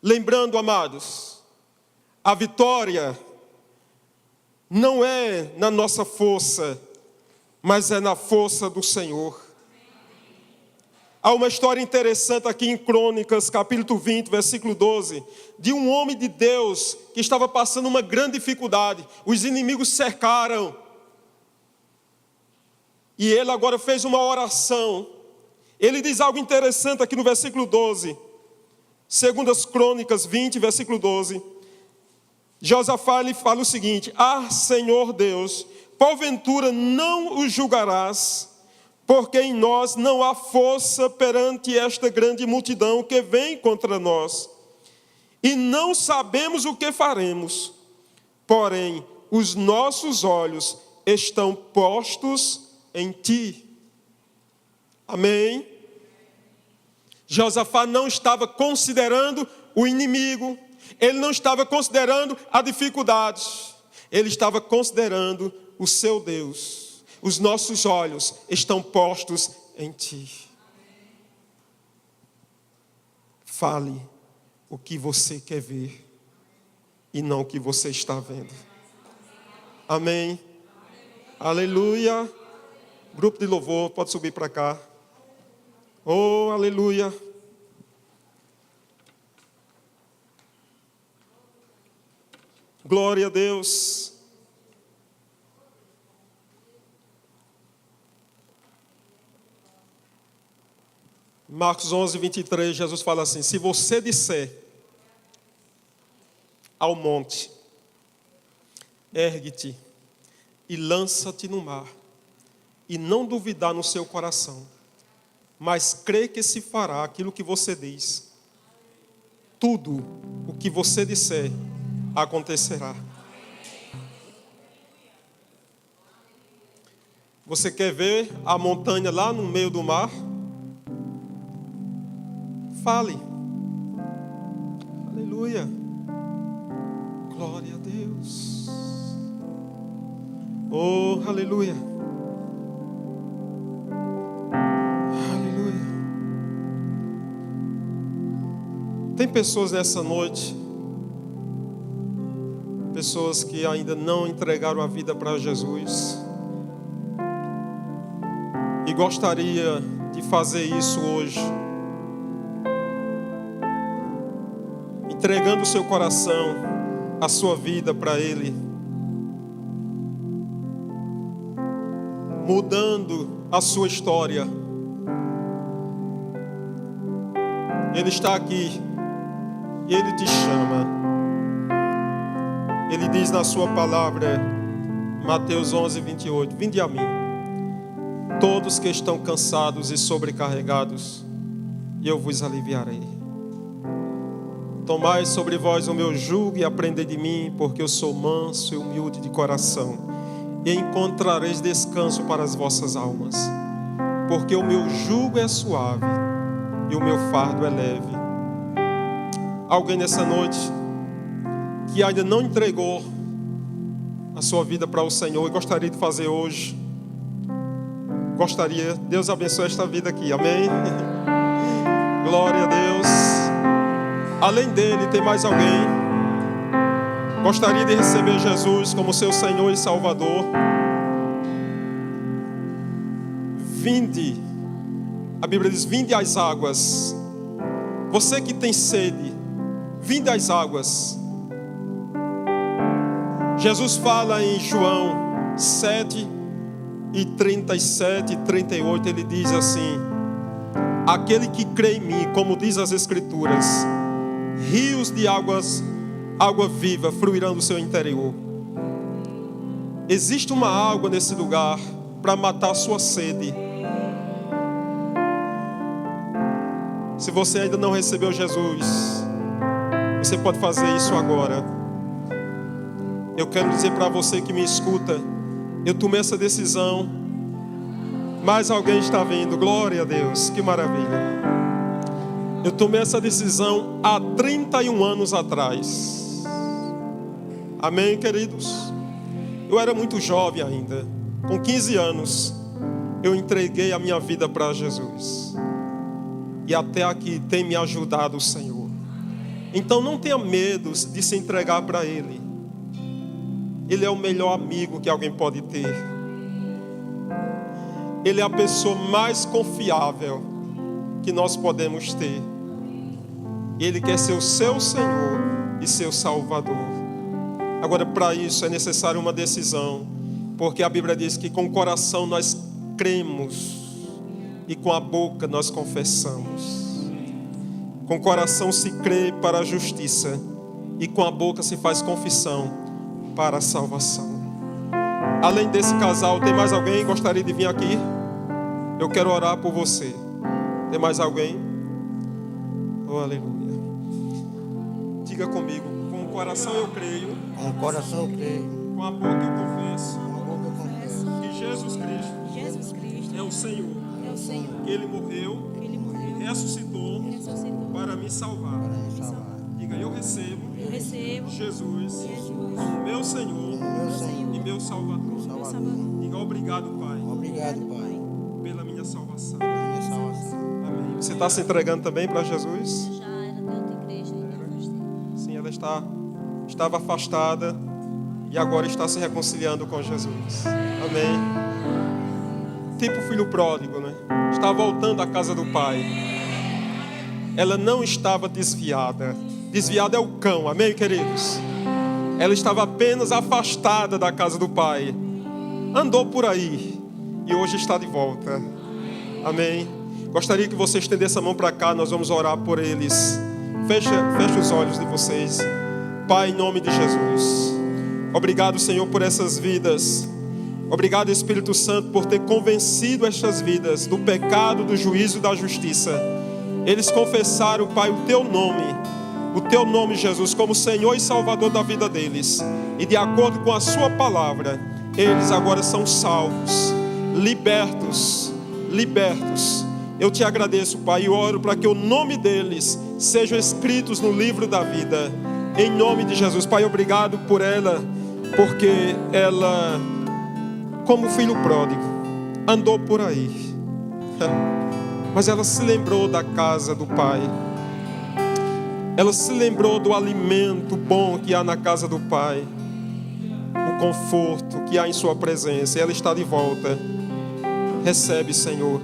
Speaker 1: Lembrando, amados, a vitória não é na nossa força, mas é na força do Senhor. Há uma história interessante aqui em Crônicas, capítulo 20, versículo 12, de um homem de Deus que estava passando uma grande dificuldade. Os inimigos cercaram. E ele agora fez uma oração. Ele diz algo interessante aqui no versículo 12. Segundo as Crônicas 20, versículo 12. Josafá lhe fala o seguinte: ah, Senhor Deus, porventura não os julgarás, porque em nós não há força perante esta grande multidão que vem contra nós. E não sabemos o que faremos. Porém, os nossos olhos estão postos em ti. Amém? Josafá não estava considerando o inimigo, ele não estava considerando a dificuldade, ele estava considerando o seu Deus. Os nossos olhos estão postos em ti. Fale o que você quer ver e não o que você está vendo. Amém? Aleluia. Grupo de louvor, pode subir para cá. Oh, aleluia. Glória a Deus. Marcos 11, 23, Jesus fala assim: se você disser ao monte, ergue-te e lança-te no mar, e não duvidar no seu coração, mas crê que se fará aquilo que você diz, tudo o que você disser acontecerá. Você quer ver a montanha lá no meio do mar? Fale. Aleluia. Glória a Deus. Oh, aleluia. Aleluia. Tem pessoas nessa noite, pessoas que ainda não entregaram a vida para Jesus e gostaria de fazer isso hoje, entregando o seu coração, a sua vida para Ele, mudando a sua história. Ele está aqui e Ele te chama. Ele diz na sua palavra, Mateus 11, 28, vinde a mim, todos que estão cansados e sobrecarregados, e eu vos aliviarei. Tomai sobre vós o meu jugo e aprendei de mim, porque eu sou manso e humilde de coração, e encontrareis descanso para as vossas almas, porque o meu jugo é suave e o meu fardo é leve. Alguém nessa noite que ainda não entregou a sua vida para o Senhor e gostaria de fazer hoje? Gostaria. Deus abençoe esta vida aqui, amém? Glória a Deus. Além dele, tem mais alguém? Gostaria de receber Jesus como seu Senhor e Salvador? Vinde. A Bíblia diz, vinde às águas. Você que tem sede, vinde às águas. Jesus fala em João 7 e 37 e 38, ele diz assim: aquele que crê em mim, como diz as Escrituras, rios de água viva fluirão do seu interior. Existe uma água nesse lugar para matar a sua sede. Se você ainda não recebeu Jesus, você pode fazer isso agora. Eu quero dizer para você que me escuta, eu tomei essa decisão. Mais alguém está vindo, glória a Deus, que maravilha. Eu tomei essa decisão há 31 anos atrás. Amém, queridos? Eu era muito jovem ainda. Com 15 anos, eu entreguei a minha vida para Jesus. E até aqui tem me ajudado o Senhor. Então não tenha medo de se entregar para Ele. Ele é o melhor amigo que alguém pode ter. Ele é a pessoa mais confiável que nós podemos ter. Ele quer ser o seu Senhor e seu Salvador. Agora, para isso é necessário uma decisão, porque a Bíblia diz que com o coração nós cremos e com a boca nós confessamos. Com o coração se crê para a justiça e com a boca se faz confissão para a salvação. Além desse casal, tem mais alguém que gostaria de vir aqui? Eu quero orar por você. Tem mais alguém? Oh, aleluia. Diga comigo, com o coração eu creio.
Speaker 2: Com o coração eu creio.
Speaker 1: Com a boca eu confesso.
Speaker 2: Com a boca eu confesso.
Speaker 1: Jesus Cristo é o Senhor, que Ele morreu e ressuscitou para me salvar. Diga, eu recebo Jesus como meu Senhor e meu Salvador. Diga, obrigado, Pai.
Speaker 2: Obrigado, Pai,
Speaker 1: pela minha salvação.
Speaker 2: Amém.
Speaker 1: Você está se entregando também para Jesus?
Speaker 3: Já era de outra igreja,
Speaker 1: Sim, ela estava afastada e agora está se reconciliando com Jesus. Amém. Tipo filho pródigo, né? Está voltando à casa do Pai. Ela não estava desviada. Desviada é o cão, amém, queridos? Ela estava apenas afastada da casa do Pai. Andou por aí e hoje está de volta. Amém. Gostaria que você estendesse a mão para cá, nós vamos orar por eles. Feche os olhos de vocês. Pai, em nome de Jesus. Obrigado, Senhor, por essas vidas. Obrigado, Espírito Santo, por ter convencido estas vidas do pecado, do juízo e da justiça. Eles confessaram, Pai, o Teu nome, Jesus, como Senhor e Salvador da vida deles. E de acordo com a Sua palavra, eles agora são salvos, libertos. Eu te agradeço, Pai, e oro para que o nome deles sejam escritos no livro da vida. Em nome de Jesus, Pai, obrigado por ela, porque ela, como filho pródigo, andou por aí, mas ela se lembrou da casa do Pai. Ela se lembrou do alimento bom que há na casa do Pai, o conforto que há em sua presença. E ela está de volta. Recebe, Senhor,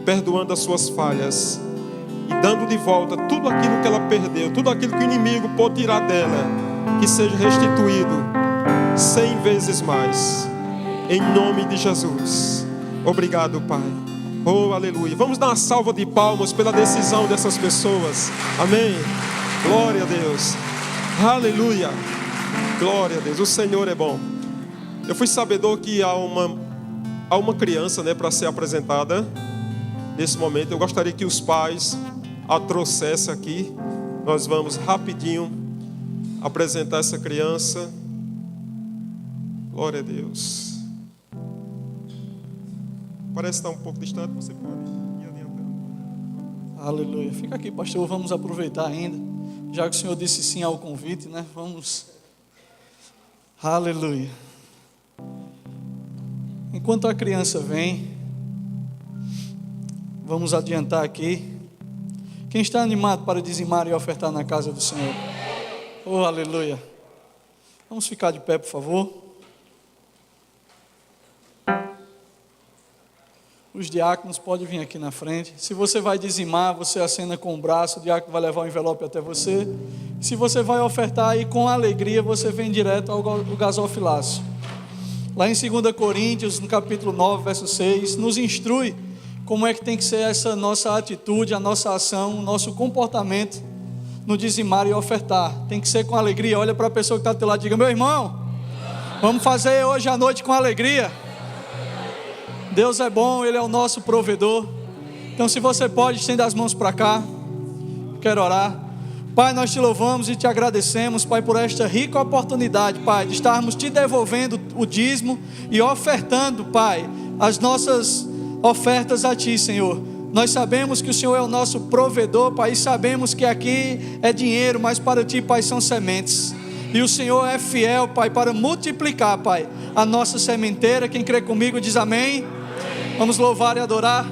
Speaker 1: perdoando as suas falhas e dando de volta tudo aquilo que ela perdeu, tudo aquilo que o inimigo pôde tirar dela, que seja restituído 100 vezes mais. Em nome de Jesus. Obrigado, Pai. Oh, aleluia. Vamos dar uma salva de palmas pela decisão dessas pessoas. Amém. Glória a Deus. Aleluia. Glória a Deus. O Senhor é bom. Eu fui sabedor que há uma criança, né, para ser apresentada nesse momento. Eu gostaria que os pais a trouxessem aqui. Nós vamos rapidinho apresentar essa criança. Glória a Deus. Parece estar um pouco distante, você pode ir adiantando.
Speaker 2: Aleluia. Fica aqui, pastor, vamos aproveitar ainda, já que o Senhor disse sim ao convite, né? Vamos. Aleluia. Enquanto a criança vem, vamos adiantar aqui. Quem está animado para dizimar e ofertar na casa do Senhor? Oh, aleluia. Vamos ficar de pé, por favor. Os diáconos podem vir aqui na frente. Se você vai dizimar, você acena com o braço, o diácono vai levar o envelope até você. Se você vai ofertar, e com alegria você vem direto ao gasofilácio. Lá em 2 Coríntios, no capítulo 9, verso 6, nos instrui como é que tem que ser essa nossa atitude, a nossa ação, o nosso comportamento no dizimar e ofertar. Tem que ser com alegria. Olha para a pessoa que está do teu lado e diga: meu irmão, vamos fazer hoje à noite com alegria. Deus é bom, Ele é o nosso provedor. Então, se você pode, estenda as mãos para cá. Quero orar. Pai, nós te louvamos e te agradecemos, Pai, por esta rica oportunidade, Pai, de estarmos te devolvendo o dízimo e ofertando, Pai, as nossas ofertas a Ti, Senhor. Nós sabemos que o Senhor é o nosso provedor, Pai, e sabemos que aqui é dinheiro, mas para Ti, Pai, são sementes. E o Senhor é fiel, Pai, para multiplicar, Pai, a nossa sementeira. Quem crê comigo diz amém. Vamos louvar e adorar.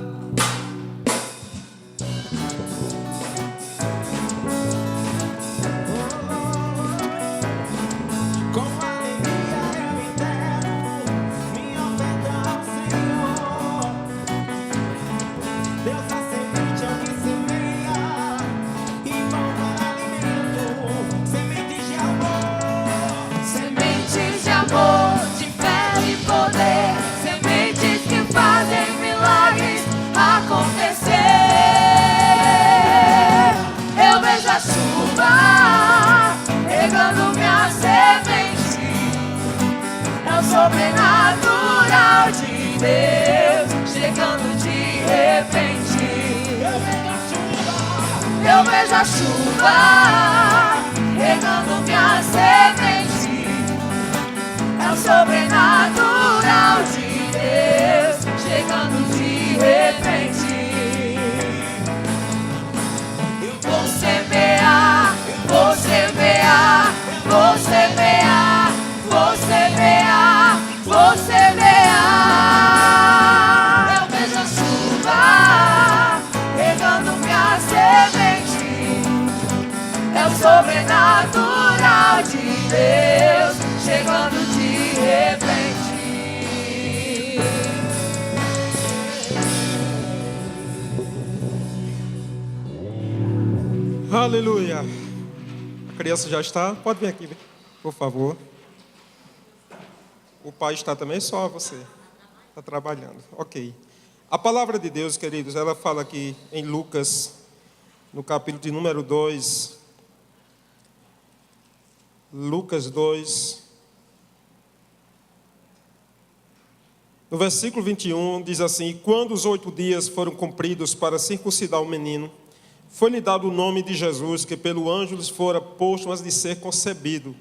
Speaker 4: Com alegria eu entrego minha oferta ao Senhor. Deus a semente é o que semeia e volta alimento. Sementes de amor,
Speaker 5: Sementes de amor, de fé e poder, sementes que fazem milagres acontecer. Eu vejo a chuva regando minha semente, é o sobrenatural de Deus chegando de repente. Eu vejo a chuva regando minha semente, é o sobrenatural de Deus repente. Eu vou semear, vou semear, vou semear, vou semear, vou semear. Eu vejo a chuva regando minha semente. É o sobrenatural de Deus chegando de repente.
Speaker 1: Aleluia. A criança já está? Pode vir aqui, por favor. O pai está também, só você. Está trabalhando. Ok. A palavra de Deus, queridos, ela fala aqui em Lucas, no capítulo de número 2. Lucas 2. No versículo 21, diz assim: "E quando os 8 dias foram cumpridos para circuncidar o menino, foi-lhe dado o nome de Jesus, que pelo anjo lhes fora posto antes de ser concebido.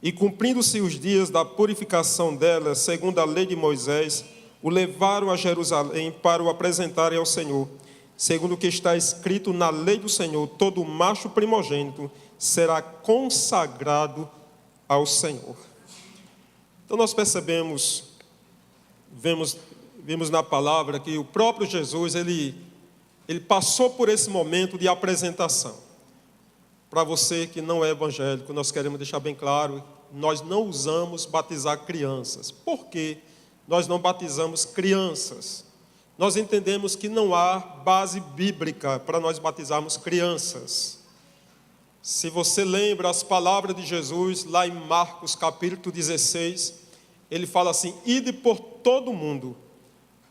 Speaker 1: E cumprindo-se os dias da purificação dela, segundo a lei de Moisés, o levaram a Jerusalém para o apresentarem ao Senhor. Segundo o que está escrito na lei do Senhor, todo macho primogênito será consagrado ao Senhor." Então nós percebemos, vimos na palavra que o próprio Jesus, ele passou por esse momento de apresentação. Para você que não é evangélico, nós queremos deixar bem claro, nós não usamos batizar crianças. Por que nós não batizamos crianças? Nós entendemos que não há base bíblica para nós batizarmos crianças. Se você lembra as palavras de Jesus, lá em Marcos capítulo 16, ele fala assim: "Ide por todo o mundo,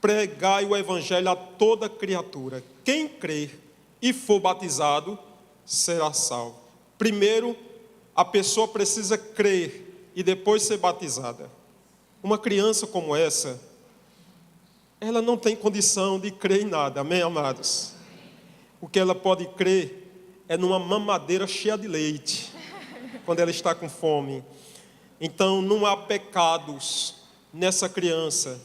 Speaker 1: pregai o evangelho a toda criatura. Quem crer e for batizado será salvo." Primeiro, a pessoa precisa crer e depois ser batizada. Uma criança como essa, ela não tem condição de crer em nada, amém, amados? O que ela pode crer é numa mamadeira cheia de leite, quando ela está com fome. Então, não há pecados nessa criança.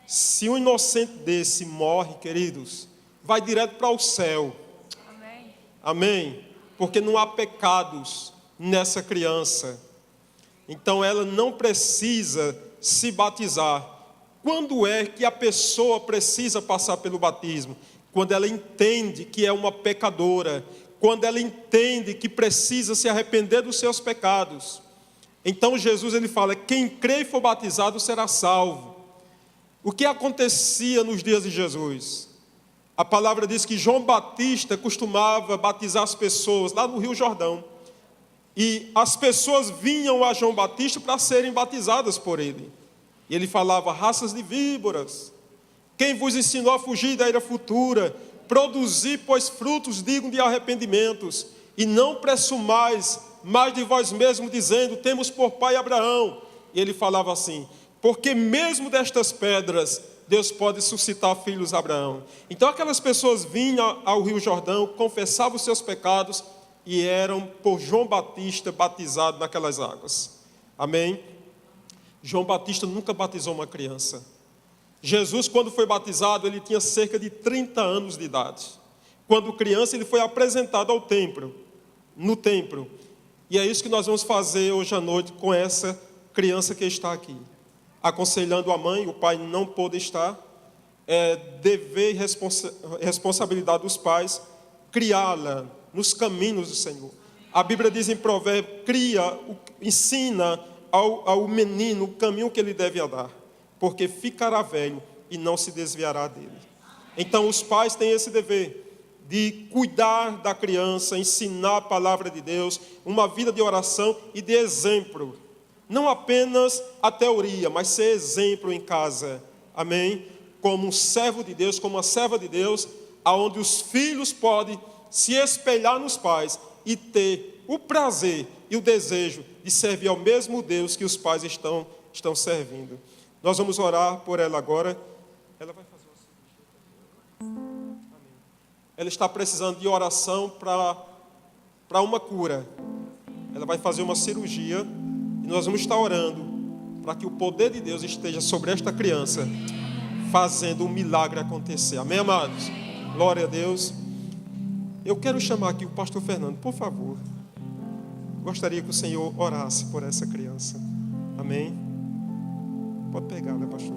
Speaker 1: Se um inocente desse morre, queridos, vai direto para o céu.
Speaker 5: Amém.
Speaker 1: Amém? Porque não há pecados nessa criança. Então ela não precisa se batizar. Quando é que a pessoa precisa passar pelo batismo? Quando ela entende que é uma pecadora. Quando ela entende que precisa se arrepender dos seus pecados. Então Jesus, ele fala: quem crê e for batizado será salvo. O que acontecia nos dias de Jesus? A palavra diz que João Batista costumava batizar as pessoas lá no Rio Jordão. E as pessoas vinham a João Batista para serem batizadas por ele. E ele falava: raças de víboras, quem vos ensinou a fugir da ira futura? Produzi, pois, frutos dignos de arrependimentos. E não pressumais mais de vós mesmos, dizendo: temos por pai Abraão. E ele falava assim: porque mesmo destas pedras Deus pode suscitar filhos a Abraão. Então aquelas pessoas vinham ao Rio Jordão, confessavam os seus pecados e eram por João Batista batizados naquelas águas. Amém? João Batista nunca batizou uma criança. Jesus, quando foi batizado, ele tinha cerca de 30 anos de idade. Quando criança, ele foi apresentado ao templo, no templo. E é isso que nós vamos fazer hoje à noite com essa criança que está aqui. Aconselhando a mãe, o pai não pôde estar, é dever e responsabilidade dos pais criá-la nos caminhos do Senhor. A Bíblia diz em Provérbios: ensina ao menino o caminho que ele deve andar, porque ficará velho e não se desviará dele. Então os pais têm esse dever de cuidar da criança, ensinar a palavra de Deus, uma vida de oração e de exemplo. Não apenas a teoria, mas ser exemplo em casa. Amém? Como um servo de Deus, como uma serva de Deus, aonde os filhos podem se espelhar nos pais e ter o prazer e o desejo de servir ao mesmo Deus que os pais estão servindo. Nós vamos orar por ela agora. Ela vai fazer uma cirurgia. Amém. Ela está precisando de oração para uma cura. Ela vai fazer uma cirurgia. Nós vamos estar orando para que o poder de Deus esteja sobre esta criança fazendo um milagre acontecer. Amém, amados? Glória a Deus. Eu quero chamar aqui o pastor Fernando, por favor. Gostaria que o Senhor orasse por essa criança. Amém? Pode pegar, né, pastor?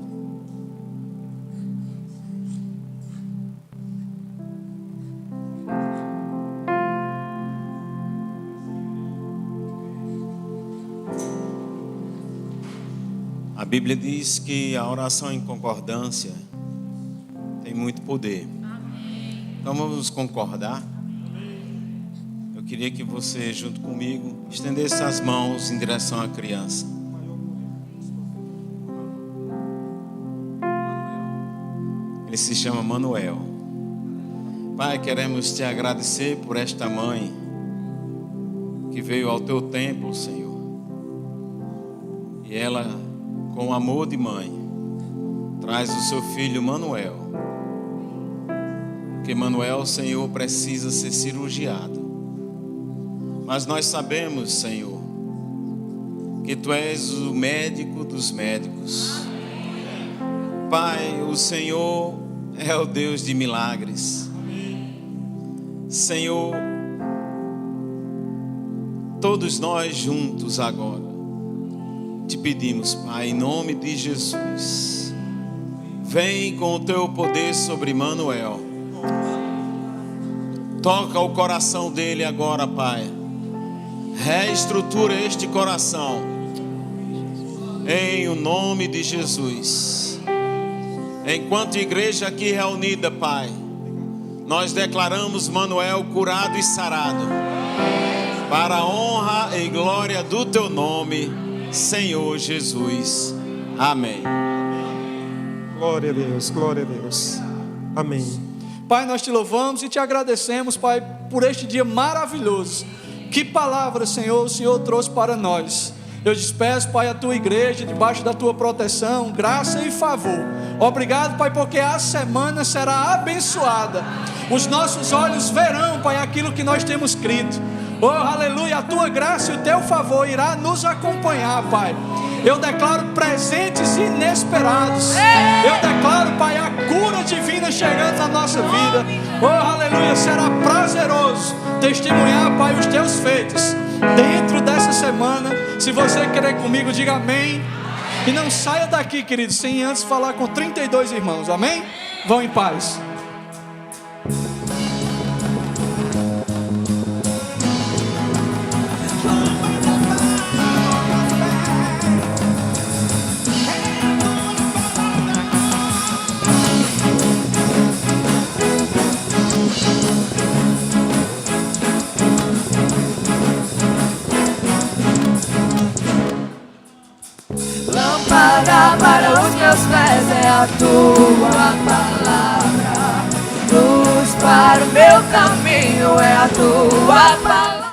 Speaker 3: A Bíblia diz que a oração em concordância tem muito poder. Então vamos concordar? Eu queria que você, junto comigo, estendesse as mãos em direção à criança. Ele se chama Manuel. Pai, queremos te agradecer por esta mãe que veio ao teu templo, Senhor. E ela, com amor de mãe, traz o seu filho Manuel. Porque Manuel, Senhor, precisa ser cirurgiado. Mas nós sabemos, Senhor, que Tu és o médico dos médicos. Pai, o Senhor é o Deus de milagres. Senhor, todos nós juntos agora te pedimos, Pai, em nome de Jesus, vem com o Teu poder sobre Manuel. Toca o coração dele agora, Pai. Reestrutura este coração em o nome de Jesus. Enquanto igreja aqui reunida, Pai, nós declaramos Manuel curado e sarado, para a honra e glória do Teu nome, Senhor Jesus. Amém.
Speaker 1: Glória a Deus, glória a Deus. Amém.
Speaker 2: Pai, nós te louvamos e te agradecemos, Pai, por este dia maravilhoso. Que palavra, Senhor, o Senhor trouxe para nós. Eu despeço, Pai, a Tua igreja, debaixo da Tua proteção, graça e favor. Obrigado, Pai, porque a semana será abençoada. Os nossos olhos verão, Pai, aquilo que nós temos crido. Oh, aleluia, a Tua graça e o Teu favor irá nos acompanhar, Pai. Eu declaro presentes inesperados. Eu declaro, Pai, a cura divina chegando na nossa vida. Oh, aleluia, será prazeroso testemunhar, Pai, os Teus feitos dentro dessa semana. Se você querer comigo, diga amém. E não saia daqui, querido, sem antes falar com 32 irmãos, amém? Vão em paz.
Speaker 5: Lâmpada para os meus pés é a Tua palavra, luz para o meu caminho é a Tua palavra.